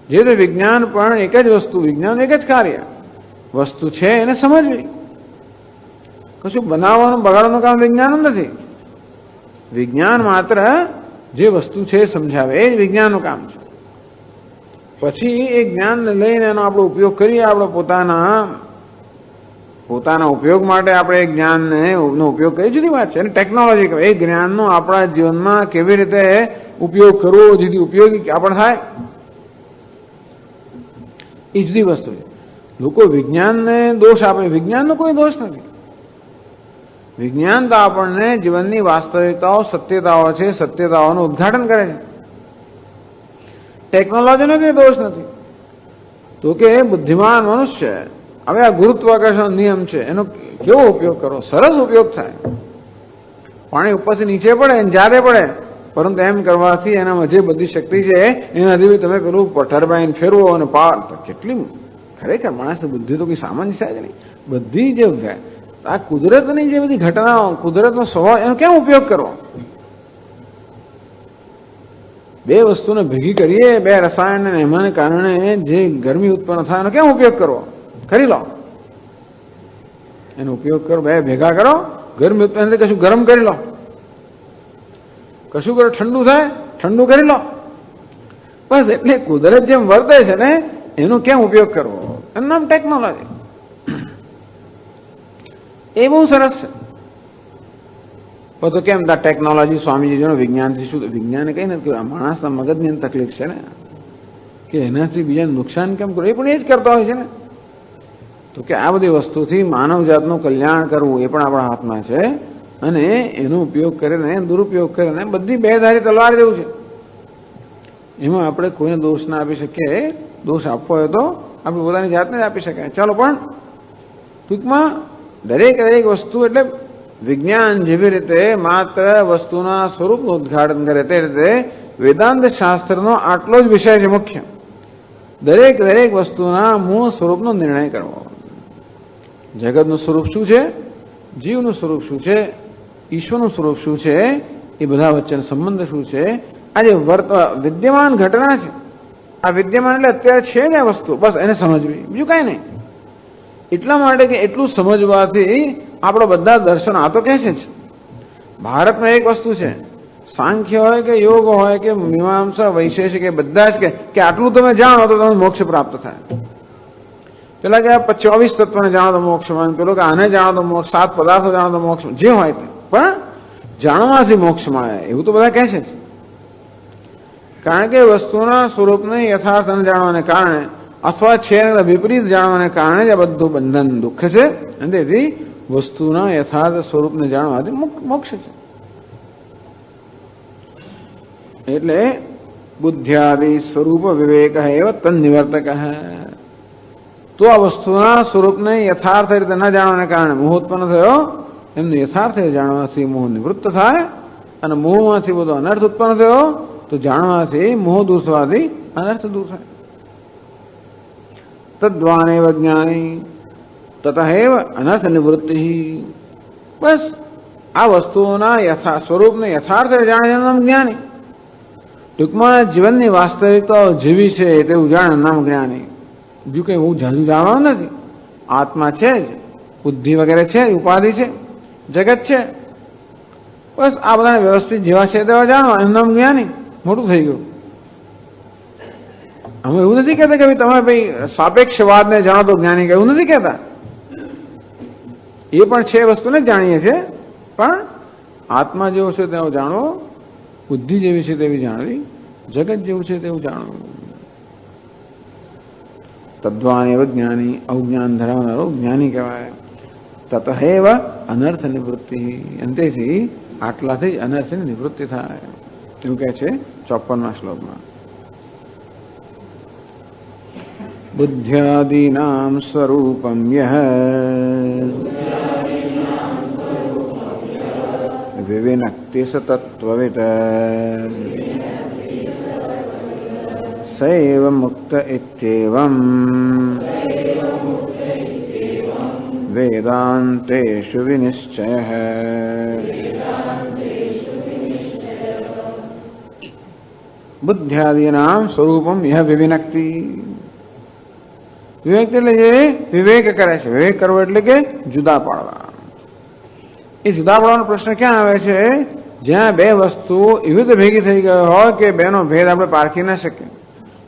જે તે વિજ્ઞાન પણ એક જ વસ્તુ, વિજ્ઞાન એક જ કાર્ય, વસ્તુ છે એને સમજવી. કશું બનાવવાનું બગાડવાનું કામ વિજ્ઞાન નથી. વિજ્ઞાન માત્ર જે વસ્તુ છે સમજાવે એ જ વિજ્ઞાનનું કામ છે. પછી એ જ્ઞાન લઈને એનો આપણો ઉપયોગ કરીએ, આપણે પોતાના ઉપયોગ માટે આપણે એ જ્ઞાનને નો ઉપયોગ કરીએ, જુદી વાત છે. અને ટેકનોલોજી એ જ્ઞાનનો આપણા જીવનમાં કેવી રીતે ઉપયોગ કરવો, જેથી ઉપયોગી આપણે થાય, એ જુદી વસ્તુ છે. લોકો વિજ્ઞાનને દોષ આપે, વિજ્ઞાનનો કોઈ દોષ નથી. વિજ્ઞાન તો આપણને જીવનની વાસ્તવિકતાઓ, સત્યતાઓ છે, સત્યતાઓનું ઉદ્ઘાટન કરે છે. ટેકનોલોજીનો કોઈ દોષ નથી. તો કે બુદ્ધિમાન મનુષ્ય હવે આ ગુરુત્વાકર્ષણ નિયમ છે એનો કેવો ઉપયોગ કરો, સરસ ઉપયોગ થાય. પાણી ઉપરથી નીચે પડે, જાતે પડે, પરંતુ એમ કરવાથી એનામાં જે બધી શક્તિ છે એનાથી તમે પેલું ટર્બાઇન ફેરવો અને પાવર, કેટલી ખરેખર માણસની બુદ્ધિ તો કઈ સામાન્ય છે જ નહીં. બધી જે આ કુદરતની જે બધી ઘટનાઓ, કુદરતનો સ્વભાવ, એનો કેમ ઉપયોગ કરવો? બે વસ્તુને ભેગી કરીએ, બે રસાયણ અને એમાંને કારણે જે ગરમી ઉત્પન્ન થાય એનો કેમ ઉપયોગ કરવો? કરી લો, એનો ઉપયોગ કરો, બે ભેગા કરો, ગરમી ઉત્પન્ન થાય કશું ગરમ કરી લો, કશું કરો ઠંડુ થાય ઠંડુ કરી લો. બસ એટલે કુદરત જેમ વર્તે છે ને એનો કેમ ઉપયોગ કરવો, એનું નામ ટેકનોલોજી. એ બહુ સરસ છે. તો કેમ ટેકનોલોજી સ્વામીજી વિજ્ઞાનથી શું? વિજ્ઞાને કઈ નથી કર્યું, માણસના મગજની તકલીફ છે ને કે એનાથી બીજાને નુકસાન કેમ કરવું, એ પણ એ જ કરતા હોય છે ને. તો કે આ બધી વસ્તુથી માનવ જાતનું કલ્યાણ કરવું એ પણ આપણા હાથમાં છે, અને એનો ઉપયોગ કરીને, દુરુપયોગ કરીને બધી બે ધારી તલવાર જેવું છે. એમાં આપણે કોઈને દોષ ના આપી શકીએ. દોષ આપવો હોય તો આપણે પોતાની જાતને જ આપી શકાય. ચાલો, પણ ટૂંકમાં દરેક વસ્તુ એટલે વિજ્ઞાન જેવી રીતે માત્ર વસ્તુના સ્વરૂપનું ઉદ્ઘાટન કરે તે રીતે વેદાંત શાસ્ત્રનો આટલો જ વિષય છે મુખ્ય. દરેક વસ્તુના મૂળ સ્વરૂપનો નિર્ણય કરવો. જગતનું સ્વરૂપ શું છે, જીવનું સ્વરૂપ શું છે, ઈશ્વરનું સ્વરૂપ શું છે, એ બધા વચ્ચેનો સંબંધ શું છે. આ જે વિદ્યમાન ઘટના છે, આ વિદ્યમાન એટલે અત્યારે છે જ આ વસ્તુ, બસ એને સમજવી, બીજું કાંઈ નહીં. એટલા માટે કે એટલું સમજવાથી આપણો બધા દર્શન આ તો કહે છે જ. ભારતમાં એક વસ્તુ છે, સાંખ્ય હોય કે યોગ હોય કે મીમાંસા, વૈશેષિક, એ બધા જ કે આટલું તમે જાણો તો તમને મોક્ષ પ્રાપ્ત થાય. પેલા કે 24 તત્વને જાણો તો મોક્ષ મળે, પેલો કે આને જાણો તો મોક્ષ, 7 પદાર્થો જાણો તો મોક્ષ, જે હોય તે, પણ જાણવાથી મોક્ષ મળે એવું તો બધા કહે છે. કારણ કે વસ્તુના સ્વરૂપને યથાર્થ ન જાણવાને કારણે અથવા છે વિપરીત જાણવાને કારણે જ આ બધું બંધન, દુઃખ છે. અને તેથી વસ્તુના યથાર્થ સ્વરૂપને જાણવાથી મોક્ષ છે. એટલે બુદ્ધ્યાદિ સ્વરૂપ વિવેક એવ તન્નિવર્તક. તો આ વસ્તુના સ્વરૂપને યથાર્થ રીતે ન જાણવાને કારણે મોહ ઉત્પન્ન થયો. એમનું યથાર્થ જાણવાથી મોહ નિવૃત્ત થાય, અને મોહમાંથી બધો અનર્થ ઉત્પન્ન થયો. તો જાણવાથી મોહ દૂર થવાથી અનર્થ દૂર થાય. તદ્વાનેવ જ્ઞાની તતઃ અનર્થ નિવૃત્તિ. બસ આ વસ્તુઓના સ્વરૂપને યથાર્થ જાણે નામ જ્ઞાની. ટૂંકમાં જીવનની વાસ્તવિકતાઓ જેવી છે તેવું જાણે નામ જ્ઞાની. બીજું કઈ બહુ જાજુ જાણવાનું નથી. આત્મા છે જ, બુદ્ધિ વગેરે છે, ઉપાધિ છે, જગત છે, બસ આ બધાને વ્યવસ્થિત જેવા છે તેવા જાણવા, એનું નામ જ્ઞાની. મોટું થઈ ગયું. અમે એવું નથી કહેતા કે તમે ભાઈ સાપેક્ષવાદને જાણો તો જ્ઞાની, એવું નથી કહેતા. એ પણ છે વસ્તુને જાણીએ છીએ, પણ આત્મા જેવો છે તેવો જાણવો, બુદ્ધિ જેવી છે તેવી જાણવી, જગત જેવું છે તેવું જાણવું. તદ્વાન એવ જ્ઞાની, અવજ્ઞાન ધરાવનારો જ્ઞાની કહેવાય. તતઃ અનર્થ નિવૃત્તિ. અંતેથી આટલાથી જ અનર્થની નિવૃત્તિ થાય એવું કહે છે 54મા શ્લોકમાં. બુદ્ધ્યાદીનામ સ્વરૂપમ યહ વિવિનક્તિ સતત્વવિત સૈવ મુક્ત ઇત્યેવમ વેદાંતેષુ વિનિશ્ચયઃ. બુદ્ધ્યાદીનામ સ્વરૂપમ યહ વિવિનક્તિ. વિવેક એટલે જે વિવેક કરે છે. વિવેક કરવો એટલે કે જુદા પાડવા. એ જુદા પાડવાનો પ્રશ્ન ક્યાં આવે છે? જ્યાં બે વસ્તુઓ એવી રીતે ભેગી થઈ ગયો હોય કે બેનો ભેદ આપણે પારખી ના શકીએ.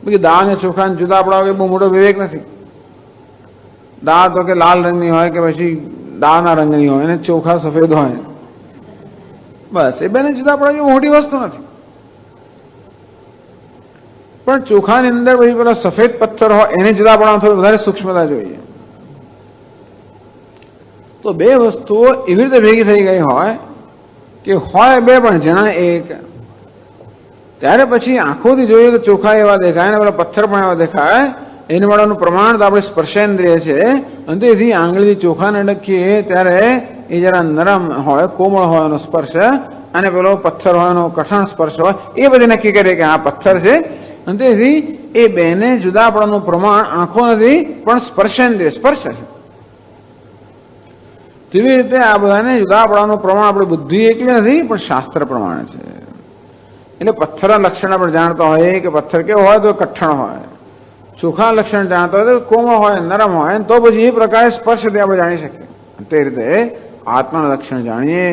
દાળ ને ચોખાને જુદા પડાવો એ બહુ મોટો વિવેક નથી. દાળ તો કે લાલ રંગની હોય કે પછી દાળના રંગની હોય અને ચોખા સફેદ હોય, બસ એ બેને જુદા પડાવે એ મોટી વસ્તુ નથી. પણ ચોખાની અંદર પછી પેલો સફેદ પથ્થર હોય એને જુદા પડાવવા થોડી વધારે સૂક્ષ્મતા જોઈએ. તો બે વસ્તુઓ એવી રીતે ભેગી થઈ ગઈ હોય કે હોય બે પણ જણા એક, ત્યારે પછી આંખોથી જોઈએ તો ચોખા એવા દેખાય ને પેલા પથ્થર પણ એવા દેખાય. એને વાળાનું પ્રમાણ તો આપણે સ્પર્શેન્દ્રિય છે, અને તેથી આંગળીથી ચોખાને ડખીએ ત્યારે એ જરા નરમ હોય, કોમળ હોય એનો સ્પર્શ, અને પેલો પથ્થર હોય એનો કઠણ સ્પર્શ હોય, એ બધી નક્કી કરીએ કે આ પથ્થર છે. અને તેથી એ બેને જુદા પડવાનું પ્રમાણ આંખો નથી પણ સ્પર્શેન્દ્રિય સ્પર્શ છે. તેવી રીતે આ બધાને જુદા પડવાનું પ્રમાણ આપણી બુદ્ધિ એકલી નથી પણ શાસ્ત્ર પ્રમાણે છે. એટલે પથ્થરના લક્ષણ આપણે જાણતા હોય કે પથ્થર કેવો હોય તો કઠણ હોય, ચોખા લક્ષણ જાણતા હોય તો કોમળ હોય, નરમ હોય, તો પછી એ પ્રકારે સ્પર્શથી આપણે જાણી શકીએ. તે રીતે આત્માના લક્ષણ જાણીએ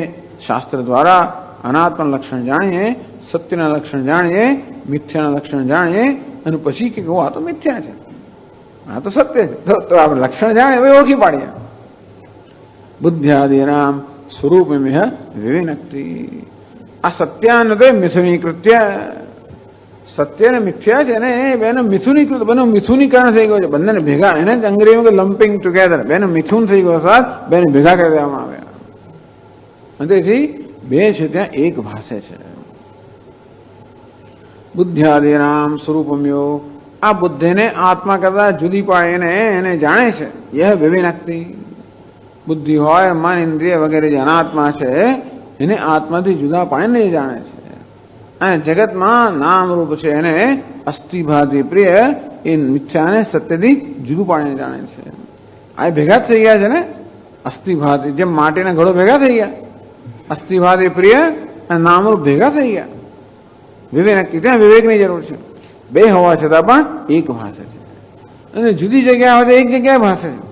શાસ્ત્ર દ્વારા, અનાત્માના લક્ષણ જાણીએ, સત્યના લક્ષણ જાણીએ, મિથ્યાના લક્ષણ જાણીએ, અને પછી કે આ તો મિથ્યા છે, આ તો સત્ય છે, તો આપણે લક્ષણ જાણીએ હવે ઓળખી પાડીએ. બુદ્ધ્યાદીનામ સ્વરૂપમિહ વિવિનક્તિ. આ સત્યાનદે મિથુનીકૃત્ય, સત્ય ને મિથ્યા છે ને એ બેને મિથુનીકૃત, બેનો મિથુનીકરણ થઈ ગયો છે, બંનેને ભેગા, એને અંગ્રેજીમાં લમ્પિંગ ટુગેધર, બેને મિથુન થઈ ગયો સાથ, બેને ભેગા કરી દેવામાં આવ્યા. અને તેથી બે છે ત્યાં એક ભાષે છે. બુદ્ધ્યાદીનામ સ્વરૂપમ્યો, આ બુદ્ધિને આત્મા કરતા જુદી પાડીને એને જાણે છે. યહ વિવિનક્તિ, બુદ્ધિ હોય, મન, ઇન્દ્રિય વગેરે જે અનાત્મા છે એને આત્માથી જુદા પાડીને જાણે છે. અને જગતમાં નામ રૂપ છે એને અસ્થિભાતિ પ્રિય, એ મિથ્યાને સત્યથી જુદું પાડીને જાણે છે. આ ભેગા થઈ ગયા છે ને, અસ્થિભાતિ, જેમ માટીના ઘડો ભેગા થઈ ગયા, અસ્થિભાતિ પ્રિય અને નામરૂપ ભેગા થઈ ગયા. વિવેક, ત્યાં વિવેકની જરૂર છે. બે હોવા છતાં પણ એક ભાષે છે, અને જુદી જગ્યા હોય તો એક જગ્યાએ ભાષે છે.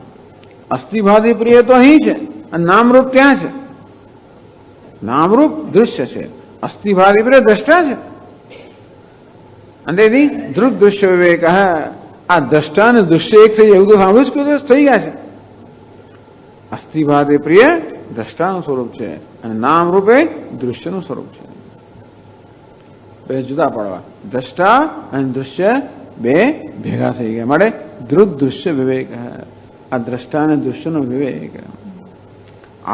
અસ્થિભાતિ પ્રિય તો અહીં છે અને નામરૂપ ત્યાં છે. નામરૂપ દૃશ્ય છે, અસ્થિભાતિ પ્રિય દ્રષ્ટા છે. અને તેથી ધ્રુવ દૃશ્ય વિવેક, આ દ્રષ્ટા અને દૃશ્ય એક થઈ જાય એવું તો સાંભળ્યું જ કોઈ દિવસ થઈ ગયા છે. અસ્થિભાતિ પ્રિય દ્રષ્ટાનું સ્વરૂપ છે અને નામરૂપ એ દૃશ્યનું સ્વરૂપ છે. બે જુદા પાડવા, દ્રષ્ટા અને દૃશ્ય બે ભેગા થઈ ગયા માટે ધ્રુવ દૃશ્ય વિવેક. આ દ્રષ્ટા અને દૃશ્યનો વિવેક.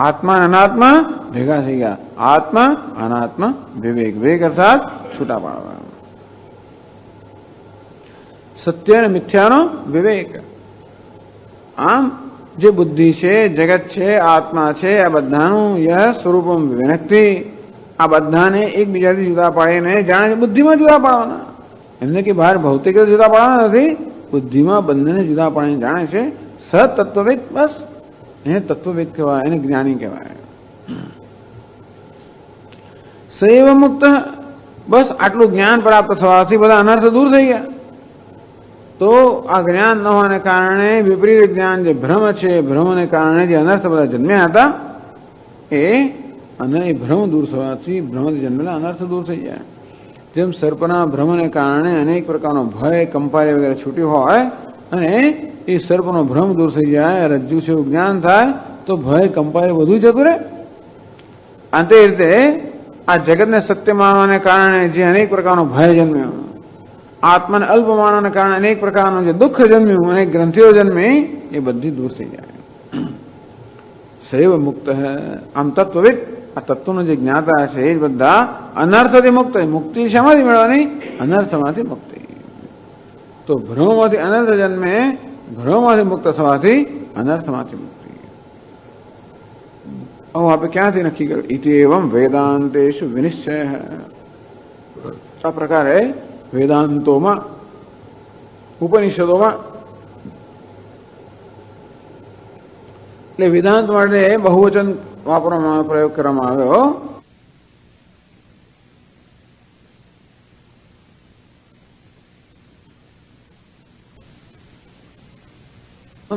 આત્મા અને અનાત્મા ભેગા થઈ ગયા, આત્મા અનાત્મા વિવેક. વિવેક અર્થાત છૂટા પાડવા. સત્ય અને મિથ્યાનો વિવેક. આમ જે બુદ્ધિ છે, જગત છે, આત્મા છે, આ બધાનું યહ સ્વરૂપમ વિનક્તિ, આ બધાને એકબીજાથી જુદા પાડીને જાણે છે. બુદ્ધિમાં જુદા પાડવાના, એમને કે બહાર ભૌતિક જુદા પાડવાના નથી, બુદ્ધિમાં બંનેને જુદા પાડીને જાણે છે. સતત્વવિદ, બસ એને તત્વવિદ કહેવાય, એને જ્ઞાની કહેવાય. સૈવ મુક્ત, બસ આટલું જ્ઞાન પ્રાપ્ત થવાથી બધા અનર્થ દૂર થઈ ગયા. તો આ જ્ઞાન ન હોવાને કારણે વિપરીત જ્ઞાન જે ભ્રમ છે, ભ્રમને કારણે જે અનર્થ બધા જન્મ્યા હતા એ ભ્રમ દૂર થવાથી ભ્રમથી જન્મેલા અનર્થ દૂર થઈ જાય. જેમ સર્પના ભ્રમને કારણે અનેક પ્રકારનો ભય, કંપારી વગેરે છૂટ્યું હોય અને એ સર્પનો ભ્રમ દૂર થઈ જાય, રજ્જુ છે એવું જ્ઞાન થાય તો ભય, કંપારી બધું જતું રહે. આ તે રીતે આ જગતને સત્ય માનવાને કારણે જે અનેક પ્રકારનો ભય જન્મ્યો, આત્માને અલ્પ માનવાને કારણે અનેક પ્રકારનું જે દુઃખ જન્મ્યું, અનેક ગ્રંથિઓ જન્મી, એ બધી દૂર થઈ જાય. સૈવ મુક્ત હૈ. આમ તત્વવિદ, આ તત્વનો જે જ્ઞાતા છે એ બધા અનર્થથી મુક્ત. મુક્તિ શેમાંથી મેળવવાની? અનર્થમાંથી મુક્તિ. તો ભ્રમમાંથી અનર્થ જન્મે, ભ્રમમાંથી મુક્ત થવાથી અનર્થમાંથી મુક્તિ. હવે આપણે ક્યાંથી નક્કી કર્યું? ઇતિ એવમ વેદાંતેષુ વિનિશ્ચય. આ પ્રકારે વેદાંતોમાં, ઉપનિષદોમાં, એટલે વેદાંત માટે બહુવચન વાપરવામાં પ્રયોગ કરવામાં આવ્યો.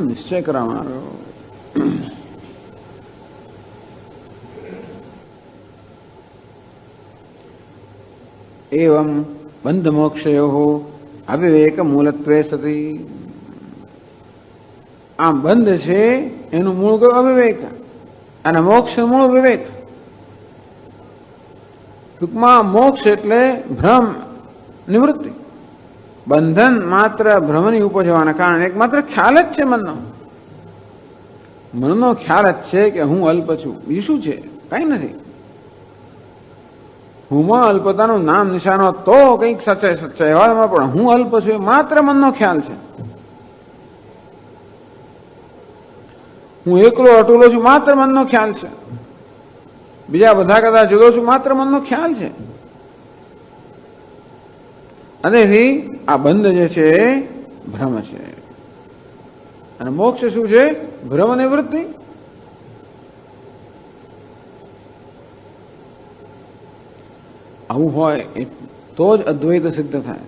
નિશ્ચય કરવામાં આવ્યો. એવમ બંધ મોક્ષયો અવિવેક મૂલત્વે સતી. આમ બંધ છે એનું મૂળ કયું? અવિવેક. અને મોક્ષ મૂળ વિવેક. ટૂંકમાં મોક્ષ એટલે ભ્રમ નિવૃત્તિ. બંધન માત્ર ભ્રમની ઉપજવાના કારણે એક માત્ર ખ્યાલ જ છે મનનો. મનનો ખ્યાલ જ છે કે હું અલ્પ છું. બીજું શું છે? કઈ નથી. હુંમાં અલ્પતાનું નામ નિશાનો તો કંઈક સચ્ચાઈ એવામાં, પણ હું અલ્પ છું એ માત્ર મનનો ખ્યાલ છે. હું એકલો અટુલો છું માત્ર મનનો ખ્યાલ છે. બીજા બધા કદાચ જુદો છું માત્ર મનનો ખ્યાલ છે. અને આ બંધ જે છે એ ભ્રમ છે. અને મોક્ષ શું છે? ભ્રમ નિવૃત્તિ. આવું હોય તો જ અદ્વૈત સિદ્ધ થાય.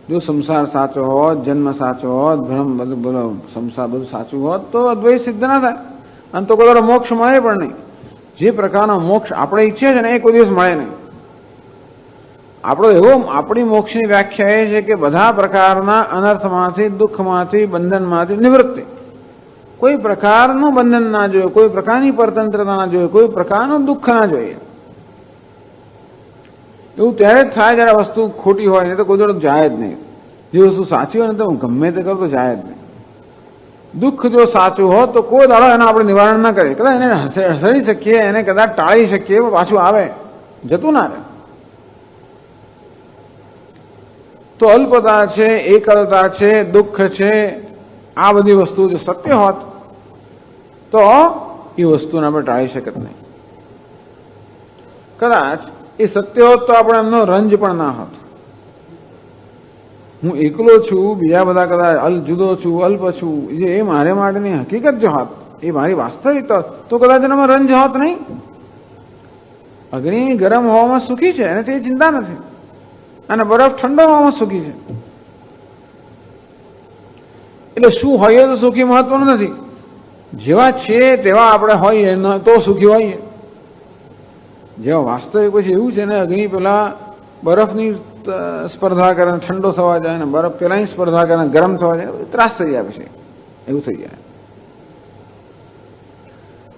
જો સંસાર સાચો હોત, જન્મ સાચો હોત, ભ્રમ બધું સંસાર બધું સાચું હોત તો અદ્વૈત સિદ્ધ ના થાય. અને તો કોઈ મોક્ષ મળે પણ નહીં. જે પ્રકારનો મોક્ષ આપણે ઈચ્છીએ છીએ ને એ કોઈ દિવસ મળે નહીં. આપણો એવો આપણી મોક્ષની વ્યાખ્યા એ છે કે બધા પ્રકારના અનર્થમાંથી, દુઃખમાંથી, બંધનમાંથી નિવૃત્તિ. કોઈ પ્રકારનું બંધન ના જોઈએ, કોઈ પ્રકારની પરતંત્રતા ના જોઈએ, કોઈ પ્રકારનું દુઃખ ના જોઈએ. એવું ત્યારે જ થાય જયારે વસ્તુ ખોટી હોય ને તો કોઈ જોડે જાય જ નહીં. જે વસ્તુ સાચી હોય ને તો ગમે તે કરો તો જાય જ નહીં. દુઃખ જો સાચું હોત તો કોઈ દાડો એનું આપણે નિવારણ ના કરીએ. કદાચ એને હસડી શકીએ, એને કદાચ ટાળી શકીએ, પાછું આવે, જતું ના રહે. તો અલ્પતા છે, એકલતા છે, દુઃખ છે, આ બધી વસ્તુ જો સત્ય હોત તો એ વસ્તુને આપણે ટાળી શકત નહીં. કદાચ એ સત્ય હોત તો આપણે એમનો રંજ પણ ના હોત. હું એકલો છું, બીજા બધા કદાચ જુદો છું, અલ્પ છું, એ મારે માટેની હકીકત જો હોત, એ મારી વાસ્તવિકતા તો કદાચ એનામાં રંજ હોત નહીં. અગ્નિ ગરમ હોવામાં સુખી છે અને તે ચિંતા નથી, અને બરફ ઠંડો હોવામાં સુખી છે. એટલે શું હોઈએ તો સુખી મહત્વનું નથી. જેવા છે તેવા આપણે હોઈએ તો સુખી હોઈએ. જેવા વાસ્તવિક પછી એવું છે ને, અગ્નિ પેલા બરફની સ્પર્ધા કરે, ઠંડો થવા જાય, ને બરફ પેલાની સ્પર્ધા કરે, ગરમ થવા જાય, ત્રાસ થઈ જાય. પછી એવું થઈ જાય.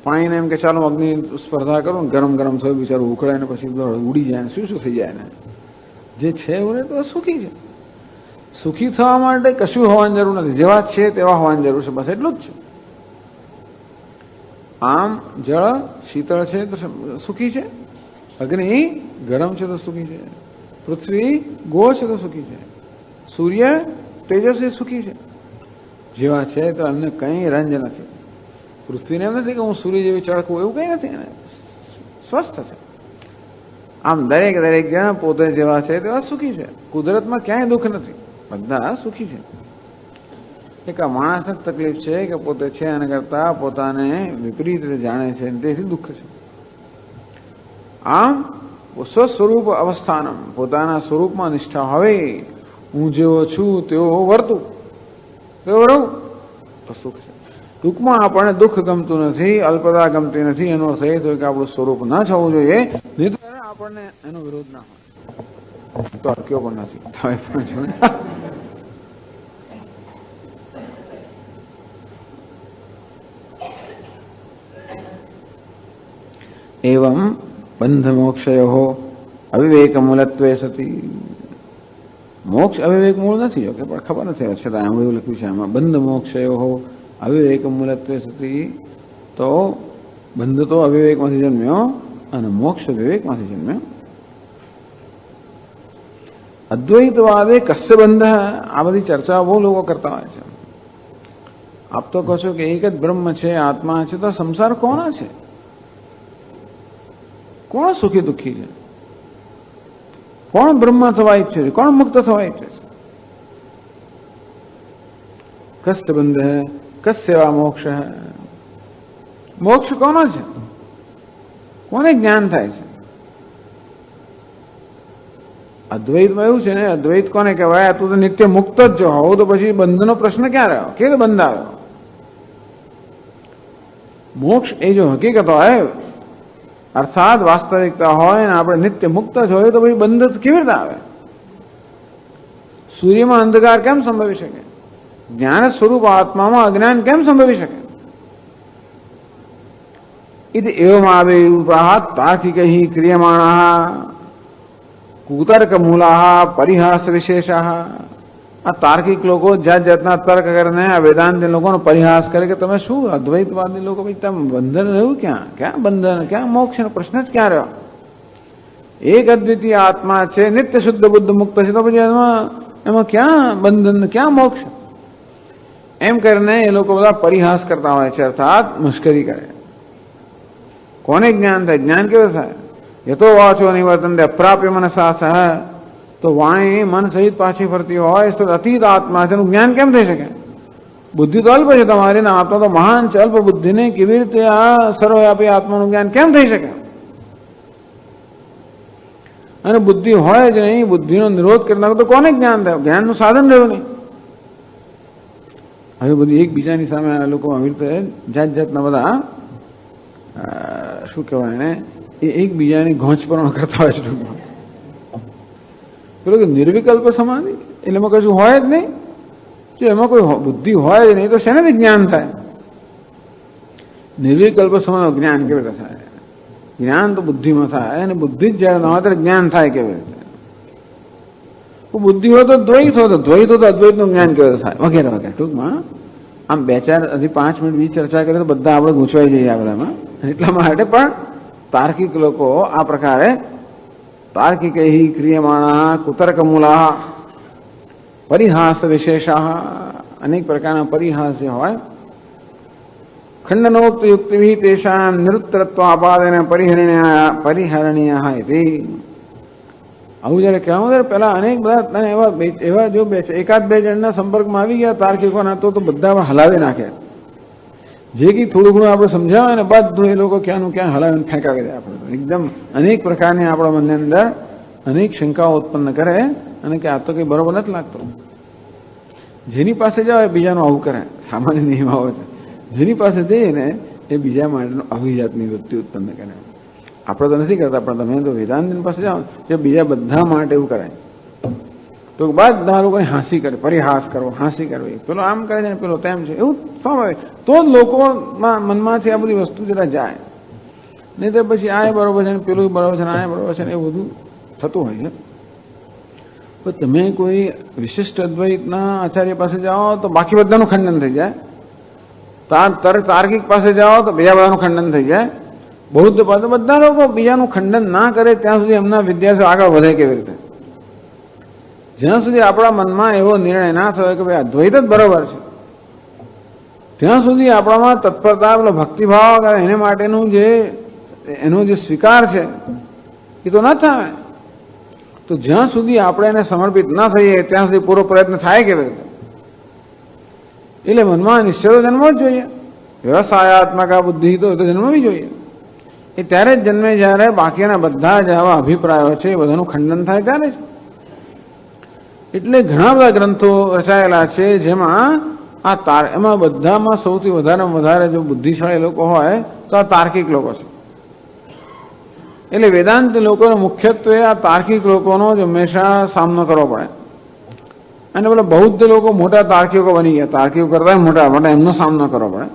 પાણીને એમ કે ચાલો અગ્નિ સ્પર્ધા કરું ને ગરમ ગરમ થયું, બિચારું ઉકળાય ને પછી ઉડી જાય ને શું શું થઈ જાય ને. જે છે એવું ને તો સુખી છે. સુખી થવા માટે કશું હોવાની જરૂર નથી. જેવા છે તેવા હોવાની જરૂર છે, બસ એટલું જ છે. આમ જળ શીતળ છે તો સુખી છે, અગ્નિ ગરમ છે તો સુખી છે, પૃથ્વી ગોળ છે તો સુખી છે, સૂર્ય તેજસ્વી સુખી છે. જેવા છે તો એમને કંઈ રંજ નથી. પૃથ્વીને એમ નથી કે હું સૂર્ય જેવી ચળકું, એવું કંઈ નથી. એને સ્વસ્થ છે. આમ દરેક જણ પોતે જેવા છે તેવા સુખી છે. કુદરતમાં ક્યાંય દુઃખ નથી, બધા સુખી છે. એક આ માણસને તકલીફ છે કે પોતે છે એને કરતા પોતાને વિપરીત રીતે જાણે છે, તેથી દુઃખ છે. આમ સ્વસ્વરૂપ અવસ્થાનમ, પોતાના સ્વરૂપમાં નિષ્ઠા હવે હું જેવો છું તેવો વર્તું, તેવો રહું તો સુખ છે. ટૂંકમાં આપણને દુઃખ ગમતું નથી, અલ્પતા ગમતી નથી. એનો અર્થ એ થયો કે આપણું સ્વરૂપ ના થવું જોઈએ, નહીં તો આપણને એનો વિરોધ ના હોય. તો અટક્યો પણ નથી. તમે પણ એવં બંધ મોક્ષયો અવિવેક મૂલત્વે સતી. મોક્ષ અવિવેક મૂળ નથી, જોકે પણ ખબર નથી છતાં આમ એવું લખ્યું છે આમાં બંધ મોક્ષયો અવિવેક મૂલત્વે સતી. તો બંધ તો અવિવેકમાંથી જન્મ્યો અને મોક્ષ વિવેકમાંથી જન્મ્યો. અદ્વૈતવાદે કસ્ય બંધ, આ બધી ચર્ચા બહુ લોકો કરતા હોય છે. આપ તો કહો છો કે એક જ બ્રહ્મ છે, આત્મા છે, તો સંસાર કોના છે? કોણ સુખી દુઃખી છે? કોણ બ્રહ્મ થવા ઈચ્છે છે? કોણ મુક્ત થવા ઈચ્છે છે? કસ્ય બંધ કસ્ય મોક્ષ. મોક્ષ કોનો છે? કોને જ્ઞાન થાય છે? અદ્વૈતમાં એવું છે ને, અદ્વૈત કોને કહેવાય? તું તો નિત્ય મુક્ત જ જો હોવ તો પછી બંધનો પ્રશ્ન ક્યાં રહ્યો? કેવી બંધ આવ્યો? મોક્ષ એ જો હકીકત હોય, અર્થાત વાસ્તવિકતા હોય ને આપણે નિત્ય મુક્ત જ હોય તો પછી બંધ કેવી રીતે આવે? સૂર્યમાં અંધકાર કેમ સંભવી શકે? જ્ઞાન સ્વરૂપ આત્મામાં અજ્ઞાન કેમ સંભવી શકે? इति एवमावेरूपाः तार्किकैः क्रियमाणाः कुतर्कमूलाः परिहासविशेषाः। આ તાર્કિક લોકો જાત જાતના તર્ક કરીને આ વેદાંતી લોકોનો પરિહાસ કરે કે તમે શું અદ્વૈતવાદી લોકો, ભાઈ તમે બંધન રહ્યું ક્યાં? ક્યાં બંધન, ક્યાં મોક્ષનો પ્રશ્ન જ ક્યાં રહ્યો? એક અદ્વિતીય આત્મા છે, નિત્ય શુદ્ધ બુદ્ધ મુક્ત છે, તો પછી એમાં ક્યાં બંધન, ક્યાં મોક્ષ? એમ કરીને એ લોકો બધા પરિહાસ કરતા હોય છે, અર્થાત મુશ્કેરી કરે. કોને જ્ઞાન થાય? જ્ઞાન કેવું થાય? યતો વાચો નિવર્તન અપ્રાપ્ય મનસા સહ, તો વાણી મન સહિત પાછી ફરતી હોય તો અતીત આત્મા છે, એનું જ્ઞાન કેમ થઈ શકે? બુદ્ધિ તો અલ્પ છે તમારી ને, આત્મા તો મહાન છે. અલ્પ બુદ્ધિને કેવી રીતે આ સર્વવ્યાપી આત્માનું જ્ઞાન કેમ થઈ શકે? અને બુદ્ધિ હોય જ નહીં, બુદ્ધિનો નિરોધ કરી નાખો તો કોને જ્ઞાન થાય? જ્ઞાનનું સાધન રહ્યું નહીં. હવે બધી એકબીજાની સામે આ લોકો આવી રીતે જાત જાતના બધા શું કહેવાય એને, એ એકબીજાની ઘોંચપણ કરતા હોય છે. ટૂંકમાં પેલું કે નિર્વિકલ્પ સમાધિ એટલે એમાં કશું હોય જ નહીં. જો એમાં કોઈ બુદ્ધિ હોય જ નહીં તો શેનાથી જ્ઞાન થાય? નિર્વિકલ્પ સમાધિ જ્ઞાન કેવી રીતે થાય? જ્ઞાન તો બુદ્ધિમાં થાય, અને બુદ્ધિ જ જયારે ન હોય ત્યારે જ્ઞાન થાય કેવી રીતે? બુદ્ધિ હોય તો દ્વૈત હોય, તો દ્વૈત હોય તો અદ્વૈતનું જ્ઞાન કેવી રીતે થાય? વગેરે વગેરે. ટૂંકમાં આમ 2-4 મિનિટ બી ચર્ચા કરીએ તો બધા આપણે ગૂંચવાઈ જઈએ આ બધામાં. એટલા માટે પણ તાર્કિક લોકો આ પ્રકારે તાર્કિકૈ ક્રિયમાણા કુતર્કમૂલા પરિહાસ વિશેષા, અનેક પ્રકારના પરિહાસ જે હોય, ખંડનોક્ત યુક્તિભિ તેષાં નિરુત્તરત્વ આપાદેન પરિહરણીય હતી. આવું જયારે કહેવાનું ત્યારે પેલા અનેક બધા એવા જો એકાદ બે જણના સંપર્કમાં આવી ગયા તાર્કિકોના તો બધા હલાવી નાખે. જે કંઈ થોડું ઘણું આપણે સમજાવે ને બધું એ લોકો ક્યાંનું ક્યાં હલાવીને ફેંકાવી દે. આપણે એકદમ અનેક પ્રકારની આપણા મનની અંદર અનેક શંકાઓ ઉત્પન્ન કરે, અને કે આ તો કંઈ બરોબર નથી લાગતો. જેની પાસે જાઓ એ બીજાનું આવું કરે, સામાન્ય નિયમ આવો છે. જેની પાસે જઈએ ને એ બીજા માટેનું અભિજાતની વૃત્તિ ઉત્પન્ન કરે. આપણે તો નથી કરતા, પણ તમે તો વેદાંતની પાસે જાઓ જે બીજા બધા માટે એવું કરે, તો બધા લોકોને હાંસી કરે, પરિહાસ કરવો, હાંસી કરવી, પેલો આમ કરે છે ને પેલો તેમ છે, એવું સ્વાભાવિક. તો જ લોકોમાં મનમાંથી આ બધી વસ્તુ જરા જાય. નહીં તો પછી આ બરોબર છે ને પેલું બરોબર છે ને આ બરોબર છે ને એવું બધું થતું હોય છે. પણ તમે કોઈ વિશિષ્ટ અદ્વૈતના આચાર્ય પાસે જાઓ તો બાકી બધાનું ખંડન થઈ જાય. તાર્કિક પાસે જાઓ તો બીજા બધાનું ખંડન થઈ જાય. બૌદ્ધ પાસે બધા લોકો બીજાનું ખંડન ના કરે ત્યાં સુધી એમના વિદ્યાર્થીઓ આગળ વધે કેવી રીતે? જ્યાં સુધી આપણા મનમાં એવો નિર્ણય ના થયો કે ભાઈ અદ્વૈત જ બરોબર છે, ત્યાં સુધી આપણામાં તત્પરતા, પેલો ભક્તિભાવ એને માટેનું એનો જે સ્વીકાર છે એ તો ના થાય. તો જ્યાં સુધી આપણે એને સમર્પિત ના થઈએ ત્યાં સુધી પૂરો પ્રયત્ન થાય કેવી રીતે? એટલે મનમાં નિશ્ચય જન્મવો જ જોઈએ. વ્યવસાયાત્મક આ બુદ્ધિ તો જન્મવી જોઈએ. એ ત્યારે જ જન્મે જ્યારે બાકીના બધા જ આવા અભિપ્રાયો છે એ બધાનું ખંડન થાય ત્યારે જ. એટલે ઘણા બધા ગ્રંથો રચાયેલા છે જેમાં એમાં બધામાં સૌથી વધારે જો બુદ્ધિશાળી લોકો હોય તો આ તાર્કિક લોકો છે. એટલે વેદાંત લોકોનો મુખ્યત્વે આ તાર્કિક લોકોનો જ હંમેશા સામનો કરવો પડે. અને પેલા બૌદ્ધ લોકો મોટા તાર્કિકો બની ગયા, તાર્કિકો કરતા મોટા એમનો સામનો કરવો પડે.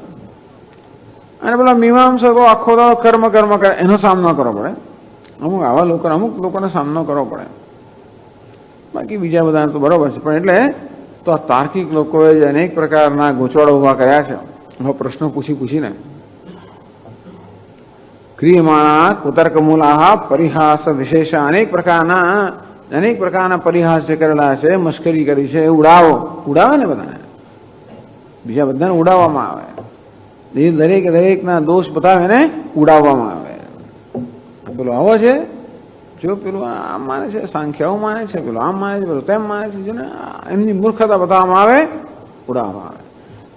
અને પેલા મીમાંસકો આખો દાડો કર્મ કરે એનો સામનો કરવો પડે. અમુક લોકોનો સામનો કરવો પડે. બાકી બીજા બધા તો બરોબર છે. પણ એટલે તો આ તાર્કિક લોકોએ જે અનેક પ્રકારના ગૂંચવાડો ઉભા કર્યા છે, એવા પ્રશ્નો પૂછીને ક્રિયમાણા કુતર્કમૂલાહ પરિહાસ વિશેષ, અનેક પ્રકારના પરિહાસ જે કરેલા છે, મશ્કરી કરી છે, ઉડાવે ને બધાને, બીજા બધાને ઉડાવવામાં આવે. એ દરેકના દોષ બતાવે ને ઉડાવવામાં આવે. પેલો આવો છે, જો પેલું આમ માને છે, સાંખ્યાઓ માને છે, પેલું આમ માને છે, પેલું તેમ માને છે, જેને એમની મૂર્ખતા બતાવવામાં આવે, ઉડાવવામાં આવે.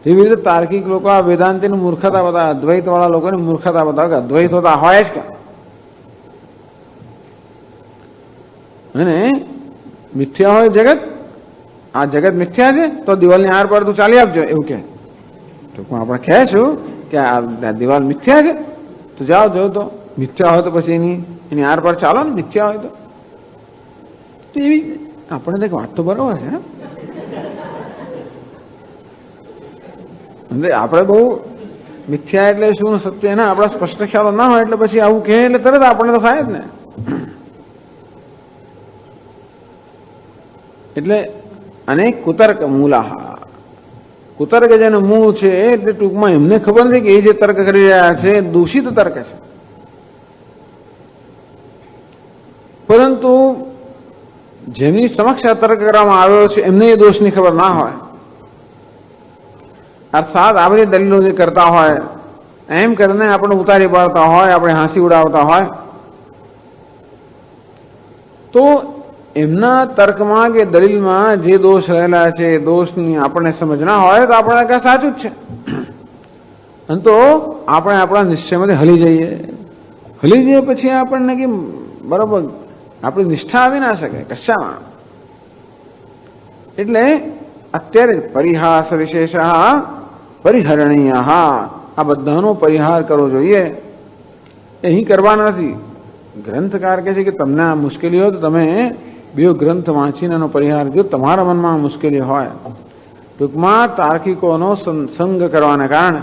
એવી રીતે તાર્કિક લોકો આ વેદાંતિની મૂર્ખતા બતાવે, અદ્વૈત વાળા લોકોની મૂર્ખતા બતાવે કે અદ્વૈત હોતા હોય જ ક્યાં? અને મિથ્યા હોય જગત, આ જગત મિથ્યા છે તો દિવાલની આર પર તું ચાલી આપજો એવું કે. તો આપણે કહે છું કે આ દિવાલ મિથ્યા છે તો જાઓ જો, તો મિથ્યા હોય તો પછી એની આર પર ચાલો ને, મિથ્યા હોય તો. એવી આપણને વાત તો બરોબર છે. આપણે બહુ મિથ્યા એટલે શું સત્ય એના આપણા સ્પષ્ટ ખ્યાલો ના હોય એટલે પછી આવું કહે એટલે તરત આપણને તો થાય જ ને. એટલે અનેક કુતર્ક મૂલાહા, કુતર્ક જેનું મૂળ છે એટલે ટૂંકમાં એમને ખબર નથી કે એ જે તર્ક કરી રહ્યા છે દૂષિત તર્ક છે. પરંતુ જેની સમક્ષ આ તર્ક કરવામાં આવ્યો છે એમને એ દોષની ખબર ના હોય. અર્થાત આ બધી દલીલો જે કરતા હોય એમ કરીને આપણે ઉતારી પાડતા હોય, આપણે હાંસી ઉડાવતા હોય, તો એમના તર્કમાં કે દલીલમાં જે દોષ રહેલા છે એ દોષની આપણને સમજ ના હોય તો આપણે કાંઈ સાચું જ છે. અને તો આપણે આપણા નિશ્ચયમાંથી હલી જઈએ પછી આપણને કે બરોબર આપણી નિષ્ઠા આવી ના શકે કશામાં. એટલે અત્યારે પરિહાસ વિશેષ પરિહરણીય, આ બધાનો પરિહાર કરવો જોઈએ. અહીં કરવા નથી. ગ્રંથકાર કહે છે કે તમને આ મુશ્કેલી હોય તો તમે બે ગ્રંથ વાંચીને એનો પરિહાર, જો તમારા મનમાં મુશ્કેલી હોય, ટૂંકમાં તાર્કિકોનો સંગ કરવાને કારણે,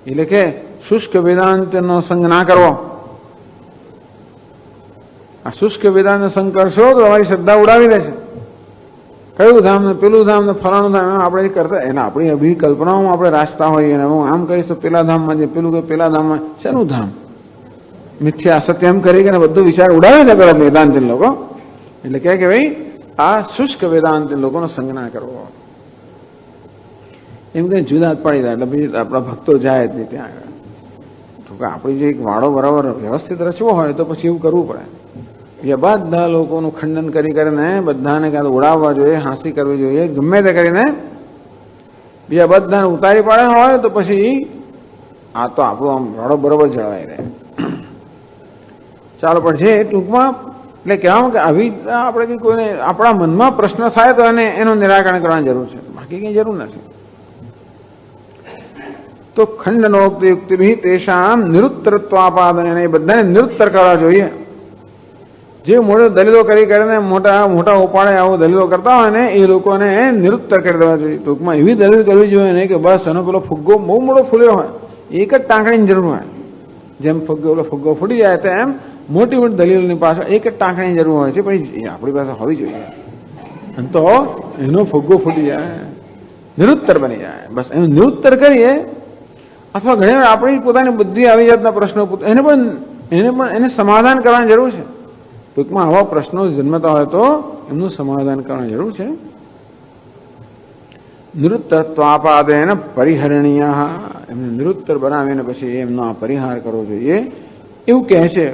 એટલે કે શુષ્ક વેદાંતનો સંગ ના કરવો. આ શુષ્ક વેદાંતનો સંગ કરશો તો તમારી શ્રદ્ધા ઉડાવી દેશે. કયું ધામ ને પેલું ધામ ને ફલાણું ધામ આપણે કરતા એને આપણી અભિકલ્પનાઓમાં આપણે રાચતા હોઈએ અને હું આમ કહીશ તો પેલા ધામમાં જે પેલું કે પેલા ધામમાં શેનું ધામ, મિથ્યા સત્ય એમ કરી કે બધું વિચાર ઉડાવે ને પેલા વેદાંત લોકો. એટલે કે ભાઈ આ શુષ્ક વેદાંત લોકોનો સંગ ના કરવો. એમ કઈ જુદા પાડી દે એટલે પછી આપણા ભક્તો જાય જ નહીં ત્યાં આગળ. તો કે આપણી જે એક વાળો બરાબર વ્યવસ્થિત રચવો હોય તો પછી એવું કરવું પડે. બીજા બધા લોકોનું ખંડન કરીને બધાને કાં તો ઉડાવવા જોઈએ, હાંસી કરવી જોઈએ, ગમે તે કરીને બીજા બધાને ઉતારી પાડે હોય તો પછી આ તો આપણો આમ વાળો બરોબર જળવાઈ રહે. ચાલો પણ છે ટૂંકમાં એટલે કહેવામાં કે આવી આપણે કોઈને આપણા મનમાં પ્રશ્ન થાય તો એનું નિરાકરણ કરવાની જરૂર છે, બાકી કઈ જરૂર નથી. તો ખંડનોક્તિ તેષામ નિરુત્તરત્વાપાદન, એ બધાને નિરુત્તર કરવા જોઈએ. જે મોટો દલીલો કરીને મોટા ઉપાડે આવો દલીલો કરતા હોય ને એ લોકોને નિરુત્તર કરી દેવા જોઈએ. ટૂંકમાં એવી દલીલ કરવી જોઈએ ને કે બસ એનો પેલો ફુગ્ગો બહુ મોટો ફૂલ્યો હોય, એક જ ટાંકણીની જરૂર હોય. જેમ ફુગ્ગો ફૂટી જાય તો એમ મોટી મોટી દલીલોની પાછળ એક જ ટાંકણીની જરૂર હોય છે, પણ એ આપણી પાસે હોવી જોઈએ. અને તો એનો ફુગ્ગો ફૂટી જાય, નિરુત્તર બની જાય. બસ એનું નિરુત્તર કરીએ. અથવા ઘણી વાર આપણી પોતાની બુદ્ધિ આવી જાતના પ્રશ્નો એને સમાધાન કરવાની જરૂર છે. ટૂંકમાં આવા પ્રશ્નો જન્મતા હોય તો એમનું સમાધાન કરવાની જરૂર છે. નિરુત્તરત્વાપાદેન પરિહરણીય, એમને નિરુત્તર બનાવીને પછી એમનો આ પરિહાર કરવો જોઈએ એવું કહે છે.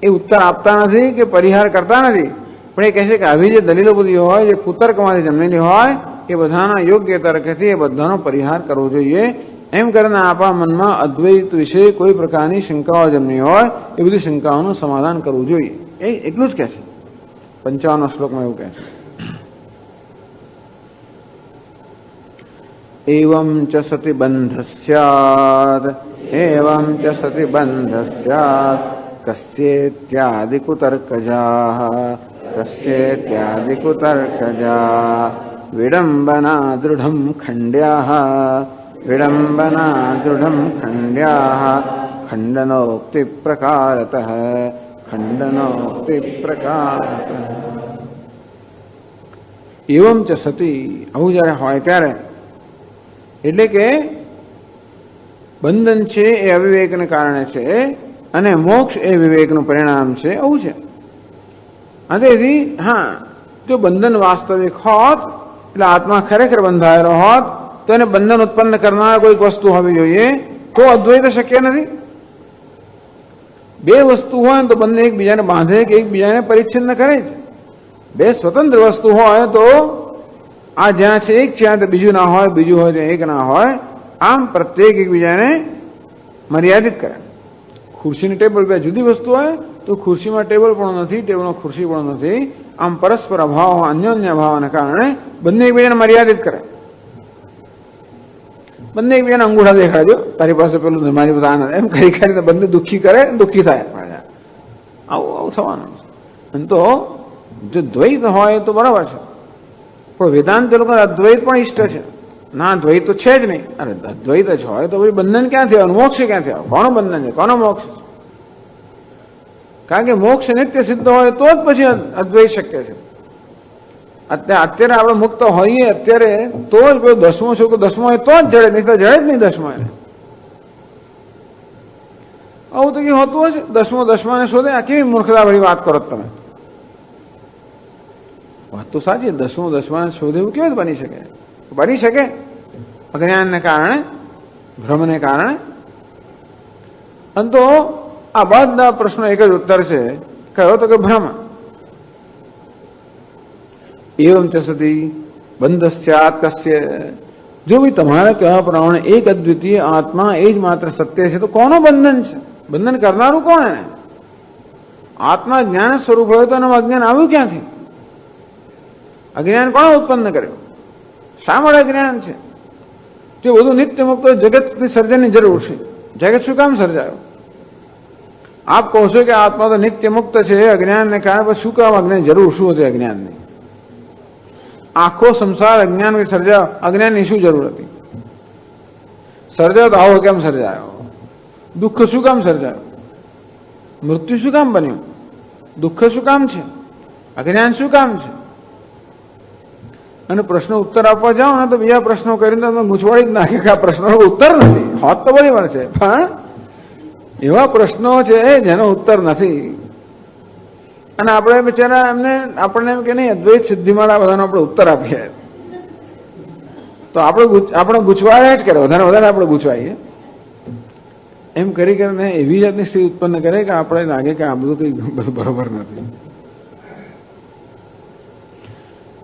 એ ઉત્તર આપતા નથી કે પરિહાર કરતા નથી, પણ એ કહે છે કે આવી જે દલીલો બધી હોય, જે કુતર્કમાંથી જન્મેલી હોય, એ બધાના યોગ્ય તર્કથી એ બધાનો પરિહાર કરવો જોઈએ. એમ કરીને આપણા મનમાં અદ્વૈત વિશે કોઈ પ્રકારની શંકાઓ જન્મી હોય એ બધી શંકાઓનું સમાધાન કરવું જોઈએ. એ એટલું જ કહે છે 55 શ્લોકમાં એવું કહે છે. એવં ચ સતિ બંધ સ્યાદ, એવં ચ સતિ બંધ સ્યાદ, કસ્યેત્યાદિ કુતર્કજા, કસ્યેત્યાદિ કુતર્કજા, વિડંબના દૃઢં ખંડ્યાઃ, વિડંબના દૃઢં ખંડ્યાઃ, ખંડનોક્તિ પ્રકારતઃ, ખંડનોક્તિ પ્રકારતઃ. એવં ચ સતી, આવું જયારે હોય ત્યારે, એટલે કે બંધન છે એ અવિવેકને કારણે છે અને મોક્ષ એ વિવેકનું પરિણામ છે, આવું છે. તેથી જો બંધન વાસ્તવિક હોત એટલે આત્મા ખરેખર બંધાયેલો હોત તો એને બંધન ઉત્પન્ન કરનાર કોઈક વસ્તુ હોવી જોઈએ, તો અદ્વૈત શક્ય નથી. બે વસ્તુ હોય તો બંને એકબીજાને બાંધે કે એકબીજાને પરિચ્છિન્ન કરે છે. બે સ્વતંત્ર વસ્તુ હોય તો આ જ્યાં છે એક ત્યાં તો બીજું ના હોય, બીજું હોય ત્યાં એક ના હોય, આમ પ્રત્યેક એકબીજાને મર્યાદિત કરે. ખુરશીની ટેબલ બે જુદી વસ્તુ હોય તો ખુરશીમાં ટેબલ પણ નથી, ટેબલમાં ખુરશી પણ નથી. આમ પરસ્પર અભાવ, અન્યોન્ય ભાવના કારણે બંને એકબીજાને મર્યાદિત કરે. બંને એકબીજાને અંગૂઠા દેખાડજો, તારી પાસે પેલું મારી પાસે આનંદ, એમ કરી કરીને બંને દુઃખી કરે, દુઃખી થાય. આવું થવાનું છે. તો જો દ્વૈત હોય તો બરાબર છે, પણ વેદાંત લોકો અદ્વૈત પણ ઈષ્ટ છે. ના, દ્વૈત તો છે જ નહીં. અરે અદ્વૈત જ હોય તો પછી બંધન ક્યાંથી આવે, મોક્ષ ક્યાંથી આવે? કોનો બંધન છે, કોનો મોક્ષ છે? કારણ કે મોક્ષ નિત્ય સિદ્ધ હોય તો જ પછી અદ્વૈત શક્ય છે. અત્યારે આપણે મુક્ત હોઈએ અત્યારે તો જ કોઈ દસમો છું કે દસમો હોય તો જ જડે, નહીં તો જડે જ નહીં દસમો એને. આવું તો કઈ હોતું હશે? દસમાને શોધે? આ કેવી મૂર્ખતા ભરી વાત કરો તમે. વાત તો સાચી, દસમાને શોધે એવું કેવી રીતે બની શકે? બની શકે અજ્ઞાનને કારણે, ભ્રમને કારણે. અને તો આ બધા પ્રશ્નો એક જ ઉત્તર છે, કયો તો કે ભ્રમ. એવમ ચ સતી બંધસ્યાત કસ્ય, જો ભાઈ તમારા કહેવા પ્રમાણે એક અદ્વિતીય આત્મા એ જ માત્ર સત્ય છે તો કોનો બંધન છે? બંધન કરનારું કોણ એને? આત્મા જ્ઞાન સ્વરૂપ હોય તો એનું અજ્ઞાન આવ્યું ક્યાંથી? અજ્ઞાન કોણે ઉત્પન્ન કર્યું? શા માટે અજ્ઞાન છે? જે બધું નિત્ય મુક્ત જગતની સર્જનની જરૂર છે. જગત શું કામ સર્જાયો? આપ કહો છો કે આત્મા તો નિત્ય મુક્ત છે અજ્ઞાનને કારણે, શું કામ અજ્ઞાન જરૂર શું હતી અજ્ઞાનની? આખો સંસાર અજ્ઞાન સર્જાયો, અજ્ઞાનની શું જરૂર હતી? સર્જાયો તો આવો કેમ સર્જાયો? દુઃખ શું કામ સર્જાયું? મૃત્યુ શું કામ બન્યું? દુઃખ શું કામ છે? અજ્ઞાન શું કામ છે? અને પ્રશ્નો ઉત્તર આપવા જાઓ ને તો બીજા પ્રશ્નો કરીને તમે ગૂંચવાડી જ નાખે કે આ પ્રશ્નોનો ઉત્તર નથી. હોત તો બરાબર છે, પણ એવા પ્રશ્નો છે જેનો ઉત્તર નથી. અને આપણે બિચારા આપણને એમ કે નહીં અદ્વૈત સિદ્ધિમાળા બધાનો આપણે ઉત્તર આપીએ તો આપણે ગૂંચવાયા જ કરે, વધારે આપણે ગૂંચવાઈએ. એમ કરી કરીને એવી જાતની સ્થિતિ ઉત્પન્ન કરે કે આપણે લાગે કે આ બધું કઈ બરોબર નથી.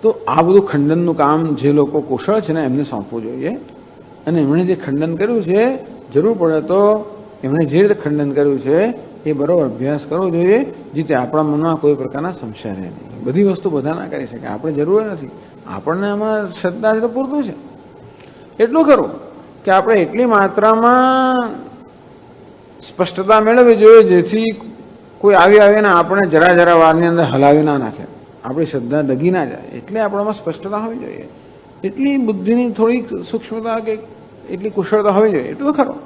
તો આ બધું ખંડનનું કામ જે લોકો કુશળ છે ને એમને સોંપવું જોઈએ. અને એમણે જે ખંડન કર્યું છે, જરૂર પડે તો એમણે જે રીતે ખંડન કર્યું છે એ બરોબર અભ્યાસ કરવો જોઈએ, જેથી આપણા મનમાં કોઈ પ્રકારના સંશય રહે નહીં. બધી વસ્તુ બધા ના કરી શકે, આપણે જરૂર નથી. આપણને આમાં શ્રદ્ધા છે તો પૂરતું છે. એટલું ખરું કે આપણે એટલી માત્રામાં સ્પષ્ટતા મેળવવી જોઈએ જેથી કોઈ આવીને આપણે જરા વારની અંદર હલાવી ના નાખે, આપણી શ્રદ્ધા ડગી ના જાય. એટલે આપણામાં સ્પષ્ટતા હોવી જોઈએ, એટલી બુદ્ધિની થોડીક સૂક્ષ્મતા કે એટલી કુશળતા હોવી જોઈએ. એટલું ખરું.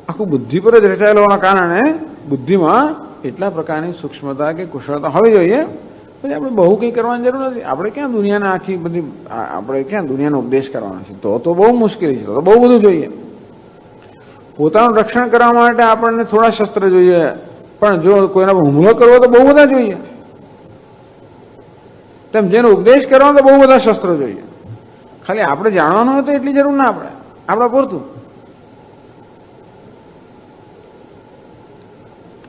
આખું બુદ્ધિ પર જ રચાયેલું હોવાના કારણે બુદ્ધિમાં એટલા પ્રકારની સૂક્ષ્મતા કે કુશળતા હોવી જોઈએ. પછી આપણે બહુ કંઈ કરવાની જરૂર નથી. આપણે ક્યાં દુનિયાને આખી બધી આપણે ક્યાં દુનિયાનો ઉપદેશ કરવાનો છે? તો બહુ મુશ્કેલી છે, તો બહુ બધું જોઈએ. પોતાનું રક્ષણ કરવા માટે આપણને થોડા શસ્ત્ર જોઈએ, પણ જો કોઈના પર હુમલો કરવો તો બહુ બધા જોઈએ. તેમ જેનો ઉપદેશ કરવાનો તો બહુ બધા શસ્ત્રો જોઈએ. ખાલી આપણે જાણવાનું હોય તો એટલી જરૂર ના આપણા પૂરતું.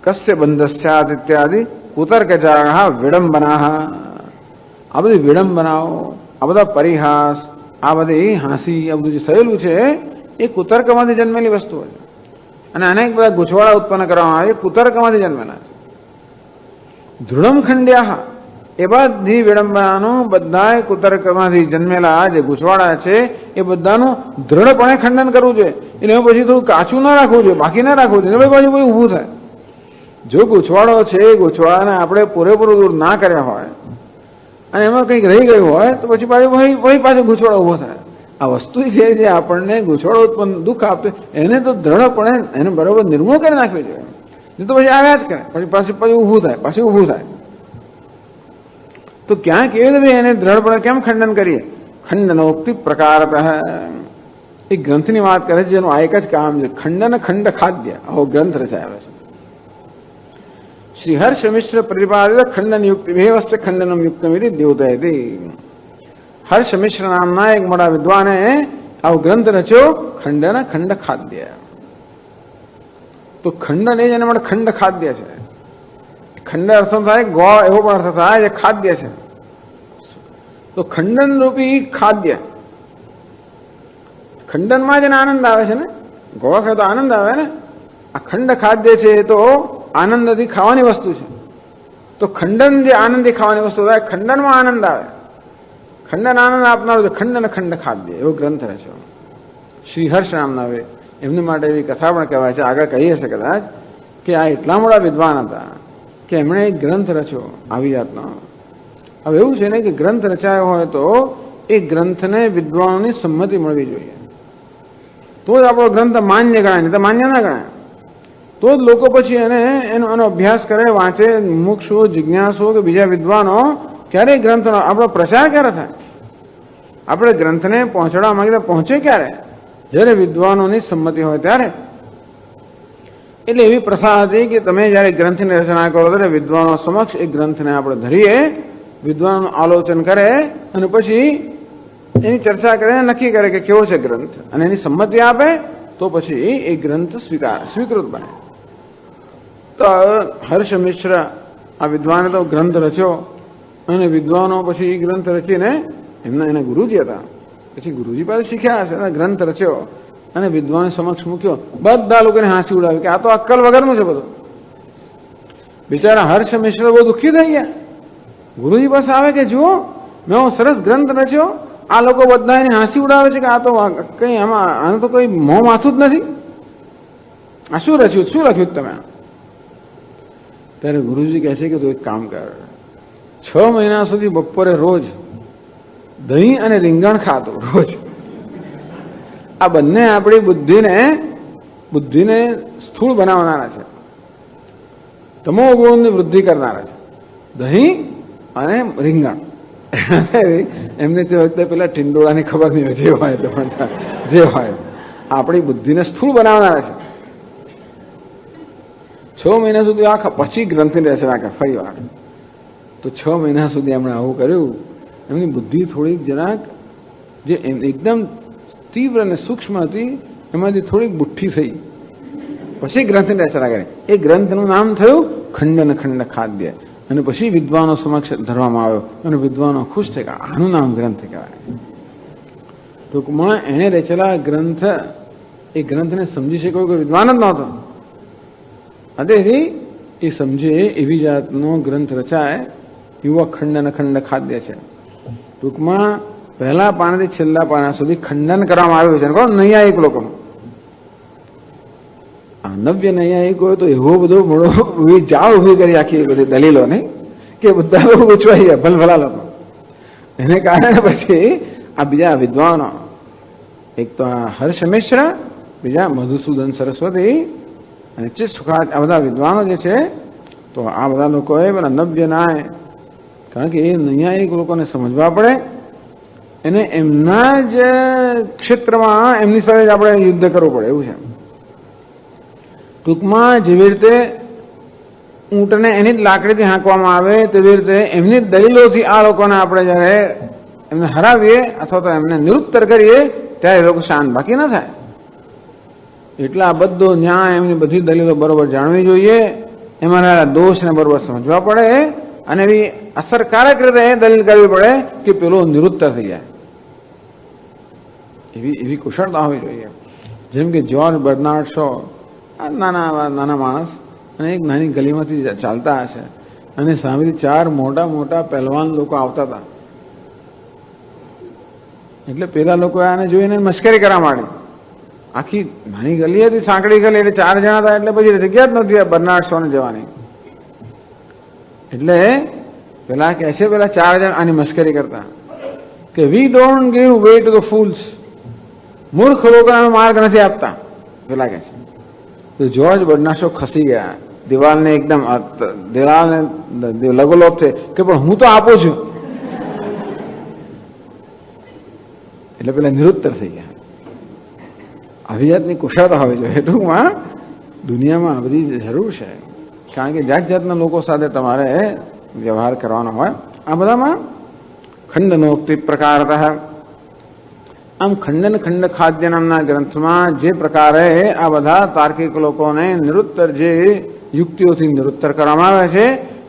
કસ્ય બંધસ્યાત ઇત્યાદિ કુતર્કજાહ વિડંબનાહ, આ બધી વિડંબનાઓ, આ બધા પરિહાસ, આ બધી હાંસી, આ બધું જે થયેલું છે એ કુતર્કમાંથી જન્મેલી વસ્તુ છે. અને અનેક બધા ગૂંચવાડા ઉત્પન્ન કરવામાં આવે કુતર્કમાંથી જન્મેલા છે. દૃઢમ ખંડ્યા, એ બધી વિડંબનાનું બધા કુતર્કમાંથી જન્મેલા જે ગૂંચવાડા છે એ બધાનું દ્રઢપણે ખંડન કરવું જોઈએ. એટલે પછી થોડું કાચું ના રાખવું જોઈએ, બાકી ના રાખવું જોઈએ, પછી કોઈ ઊભું થાય. જો ગૂંચવાડો છે એ ગૂંચવાડાને આપણે પૂરેપૂરું દૂર ના કર્યા હોય અને એમાં કંઈક રહી ગયું હોય તો પછી પાછો ગૂંચવાડો ઊભો થાય. આ વસ્તુ છે જે આપણને ગૂંચવાડો ઉત્પન્ન દુઃખ આપે એને તો દ્રઢપણે એને બરોબર નિર્મૂળ કરી નાખવી જોઈએ. નહીં તો પછી આવ્યા જ કરે, પછી ઊભું થાય. તો ક્યાં કેવી રીતે એને દ્રઢપણે કેમ ખંડન કરીએ? ખંડનોક્તિ પ્રકારતઃ, એ ગ્રંથની વાત કરે છે જેનું આ એક જ કામ છે. ખંડન ખંડ ખાદ્ય, આવો ગ્રંથ રચાયો છે. શ્રી હર્ષ મિશ્ર પ્રતિપાદિત ખંડન યુક્તિ વ્યવસ્થિત ખંડનમ યુક્તમ ઇતિ દ્યોતયતિ. હર્ષ મિશ્ર નામના એક મોટા વિદ્વાને આવો ગ્રંથ રચ્યો, ખંડન ખંડ ખાદ્ય. તો ખંડન એ જ એના માટે ખંડ ખાદ્ય છે. ખંડ અર્થ થાય ગોળ, એવો પણ અર્થ થાય જે ખાદ્ય છે. તો ખંડન રૂપી ખાદ્ય, ખંડનમાં જ આનંદ આવે છે ને, ગોળ ખાય તો આનંદ આવે ને. આ ખંડ ખાદ્ય છે એ તો આનંદથી ખાવાની વસ્તુ છે. તો ખંડન જે આનંદથી ખાવાની વસ્તુ થાય, ખંડનમાં આનંદ આવે, ખંડન આનંદ આપનારું છે. ખંડન ખંડ ખાદ્ય એવો ગ્રંથ રહે છે શ્રી હર્ષ નામના. હવે એમની માટે એવી કથા પણ કહેવાય છે, આગળ કહીએ છે કદાચ, કે આ એટલા મોટા વિદ્વાન હતા કે એમણે એક ગ્રંથ રચ્યો આવી જાતનો. હવે એવું છે ને કે ગ્રંથ રચાયો હોય તો એ ગ્રંથને વિદ્વાનોની સંમતિ મળવી જોઈએ, તો જ આપણો ગ્રંથ માન્ય ગણાય, નહીં તો માન્ય ના ગણાય. તો જ લોકો પછી એનો અભ્યાસ કરે, વાંચે. મુક્ષો, જિજ્ઞાસો કે બીજા વિદ્વાનો ક્યારે ગ્રંથનો આપણો પ્રચાર ક્યારે થાય? આપણે ગ્રંથને પહોંચાડવા માંગીએ તો પહોંચે ક્યારે? જ્યારે વિદ્વાનોની સંમતિ હોય ત્યારે. એટલે એવી પ્રથા હતી કે તમે જયારે ગ્રંથની રચના કરો ત્યારે વિદ્વાનો સમક્ષ એ ગ્રંથને આપણે ધરીએ, વિદ્વાનો આલોચન કરે અને પછી એની ચર્ચા કરે, નક્કી કરે કે કેવો છે ગ્રંથ, અને એની સંમતિ આપે તો પછી એ ગ્રંથ સ્વીકૃત બને. તો હર્ષ મિશ્ર આ વિદ્વાને તો ગ્રંથ રચ્યો અને વિદ્વાનો પછી એ ગ્રંથ રચીને એના ગુરુજી હતા, પછી ગુરુજી પાસે શીખ્યા હશે, ગ્રંથ રચ્યો અને વિદ્વાન સમક્ષ મૂક્યો. બધા લોકોને હાંસી ઉડાવ્યું કે આ તો અક્કલ વગરનું છે બધું. બિચારા હર્ષ મિશ્ર બહુ દુઃખી થઈ ગયા. ગુરુજી પાસે આવે કે જુઓ મેં સરસ ગ્રંથ રચ્યો, આ લોકો બધા એને હાંસી ઉડાવે છે કે આ તો કઈ આનું તો કોઈ મોં માથું જ નથી, આ શું રચ્યું, શું લખ્યું તમે? ત્યારે ગુરુજી કહે છે કે તું એક કામ કર, 6 મહિના સુધી બપોરે રોજ દહીં અને રીંગણ ખાતો રોજ. આ બંને આપણી બુદ્ધિને સ્થૂળ બનાવનારા છે, તમો ગુણની વૃદ્ધિ કરનારા છે. દહીં અને રીંગણ. એમને તે વખતે પેલા ટિંડોળાની ખબર નહીં હોય, જે હોય આપણી બુદ્ધિને સ્થૂળ બનાવનારા છે. 6 મહિના સુધી આખા પછી ગ્રંથની રચના કરે ફરી વાર. તો 6 મહિના સુધી એમણે આવું કર્યું. એમની બુદ્ધિ થોડીક જરાક જે એકદમ તીવ્ર અને સૂક્ષ્મ હતી એમાંથી થોડીક બુઠ્ઠી થઈ, પછી ગ્રંથની રચના કરી. એ ગ્રંથનું નામ થયું ખંડન ખંડ ખાદ્ય, અને પછી વિદ્વાનો સમક્ષ ધરવામાં આવ્યો અને વિદ્વાનો ખુશ થઈ ગયા, આનું નામ ગ્રંથ કહેવાય. ટૂંકમાં એણે રચેલા ગ્રંથ, એ ગ્રંથને સમજી શક્યો કે વિદ્વાન જ નહોતો. તેથી એ સમજે એવી જાતનો ગ્રંથ રચાય એવો ખંડન ખંડ ખાદ્ય છે. ટૂંકમાં પહેલા પાનાથી છેલ્લા પાના સુધી ખંડન કરવામાં આવ્યું છે. કોણ? નૈયાયિક લોકોનું. નવ્ય નૈયાયિકોએ તો એવો બધો મોડો જાળ ઉભી કરી આખી બધી દલીલો નહીં કે બધા લોકો ગુચવાઈ ગયા, ભલભલા લોકો. એને કારણે પછી આ બીજા વિદ્વાનો, એક તો આ હર્ષ મિશ્ર, બીજા મધુસૂદન સરસ્વતી અને ચિત્ત સુખાત, આ બધા વિદ્વાનો જે છે, તો આ બધા લોકોએ પેલા નવ્ય નાય, કારણ કે એ નૈયાયિક લોકોને સમજવા પડે, એને એમના જ ક્ષેત્રમાં એમની સાથે જ આપણે યુદ્ધ કરવું પડે એવું છે. ટૂંકમાં જેવી રીતે ઊંટને એની જ લાકડીથી હાંકવામાં આવે તેવી રીતે એમની દલીલોથી આ લોકોને આપણે જયારે એમને હરાવીએ અથવા તો એમને નિરુત્તર કરીએ ત્યારે એ લોકો શાંત બાકી ના થાય. એટલે આ બધો ન્યાય, એમની બધી દલીલો બરોબર જાણવી જોઈએ, એમાંના દોષને બરોબર સમજવા પડે અને એવી અસરકારક રીતે દલીલ કરવી પડે કે પેલો નિરુત્તર થઈ જાય. એવી કુશળતા હોવી જોઈએ. જેમ કે જ્યોર્જ બર્નાર્ડ શો, નાના માણસ, અને એક નાની ગલીમાંથી ચાલતા હશે અને સામેથી 4 મોટા મોટા પહેલવાન લોકો આવતા હતા. એટલે પેલા લોકો આને જોઈને મશ્કરી કરવા માંડી. આખી નાની ગલી હતી, સાંકડી ગલી, એટલે 4 જણા હતા, એટલે પછી જગ્યા જ નથી બર્નાર્ડ શોને જવાની. એટલે પેલા કહે છે, પેલા 4 જણા આની મશ્કરી કરતા કે we don't give way to the fools, મૂર્ખ લોકોને માર્ગ નથી આપતા, પેલા કહે છે. તો જ્યોર્જ બર્નાર્ડ શો ખસી ગયા દિવાલને, એકદમ દિવાલને લગોલોપ છે કે પણ હું તો આપું છું. એટલે પેલા નિરુત્તર થઈ ગયા. આવી જાતની કુશળતા હોવી જોઈએ. ટૂંકમાં દુનિયામાં આ બધી જરૂર છે, કારણ કે જાત જાતના લોકો સાથે તમારે વ્યવહાર કરવાનો હોય. આ બધામાં ખંડનોક્તિ પ્રકારતઃ, આમ ખંડન ખંડ ખાદ્ય નામના ગ્રંથમાં જે પ્રકારે આ બધા તાર્કિક લોકોને નિરુત્તર, જે યુક્તિઓથી નિરુત્તર કરવામાં આવે છે,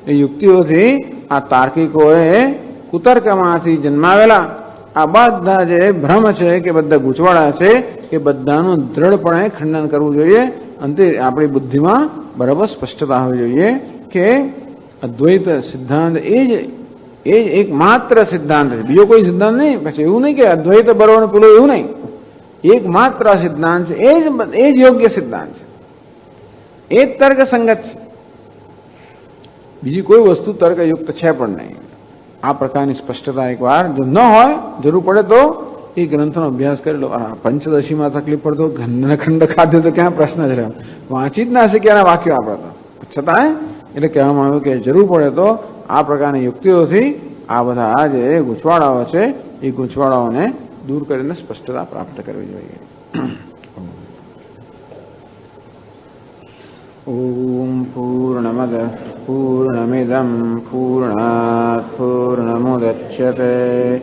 એ યુક્તિઓથી આ તાર્કિકોએ કુતર્કમાંથી જન્માવેલા આ બધા જે ભ્રમ છે કે બધા ગૂંચવાડા છે, એ બધાનું દ્રઢપણે ખંડન કરવું જોઈએ. અંતે આપણી બુદ્ધિમાં બરાબર સ્પષ્ટતા હોવી જોઈએ કે અદ્વૈત સિદ્ધાંત એ જ એકમાત્ર સિદ્ધાંત છે, બીજો કોઈ સિદ્ધાંત નહીં. પછી એવું નહીં કે અદ્વૈત બરોબર પેલો, એવું નહીં. એકમાત્ર સિદ્ધાંત છે, એ જ યોગ્ય સિદ્ધાંત છે, એ જ તર્ક સંગત છે. બીજી કોઈ વસ્તુ તર્કયુક્ત છે પણ નહીં. આ પ્રકારની સ્પષ્ટતા એકવાર જો ન હોય, જરૂર પડે તો એ ગ્રંથનો અભ્યાસ કરી લો. પંચદશીમાં તકલીફ પડતો ઘનખંડ ખાધો તો ક્યાં પ્રશ્ન જ રહ્યો, વાંચી જ ના શક્યા વાક્યો આપણે તો. છતાં એટલે કહેવામાં આવ્યું કે જરૂર પડે તો આ પ્રકારની યુક્તિઓથી આ બધા આ જે ગૂંચવાડાઓ છે એ ગૂંચવાડાઓને દૂર કરીને સ્પષ્ટતા પ્રાપ્ત કરવી જોઈએ. ઓમ પૂર્ણમદ પૂર્ણમિદં પૂર્ણાત પૂર્ણમુદચ્યતે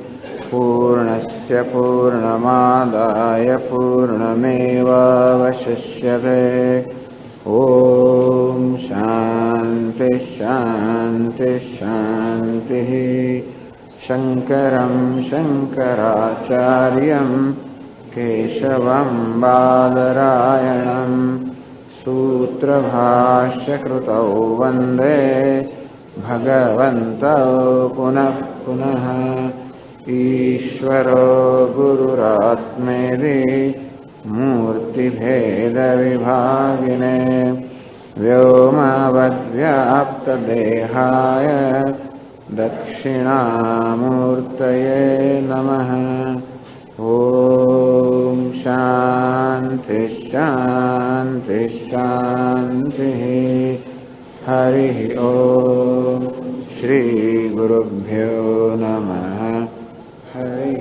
પૂર્ણસ્ય પૂર્ણમાદાય પૂર્ણમેવાવશિષ્યતે. ઓમ શાંતિ શાંતિ શાંતિ. શંકરં શંકરાચાર્યં કેશવં બાદરાયણં सूत्रभाष्यकृतौ वन्दे भगवन्तौ पुनः पुनः. ईश्वरो गुरुरात्मेति मूर्तिभेदविभागिने व्योमवद्व्याप्तदेहाय दक्षिणामूर्तये नमः. ओम शांति शांति शांति. हरि ओम. श्री गुरुभ्यो नमः. हरि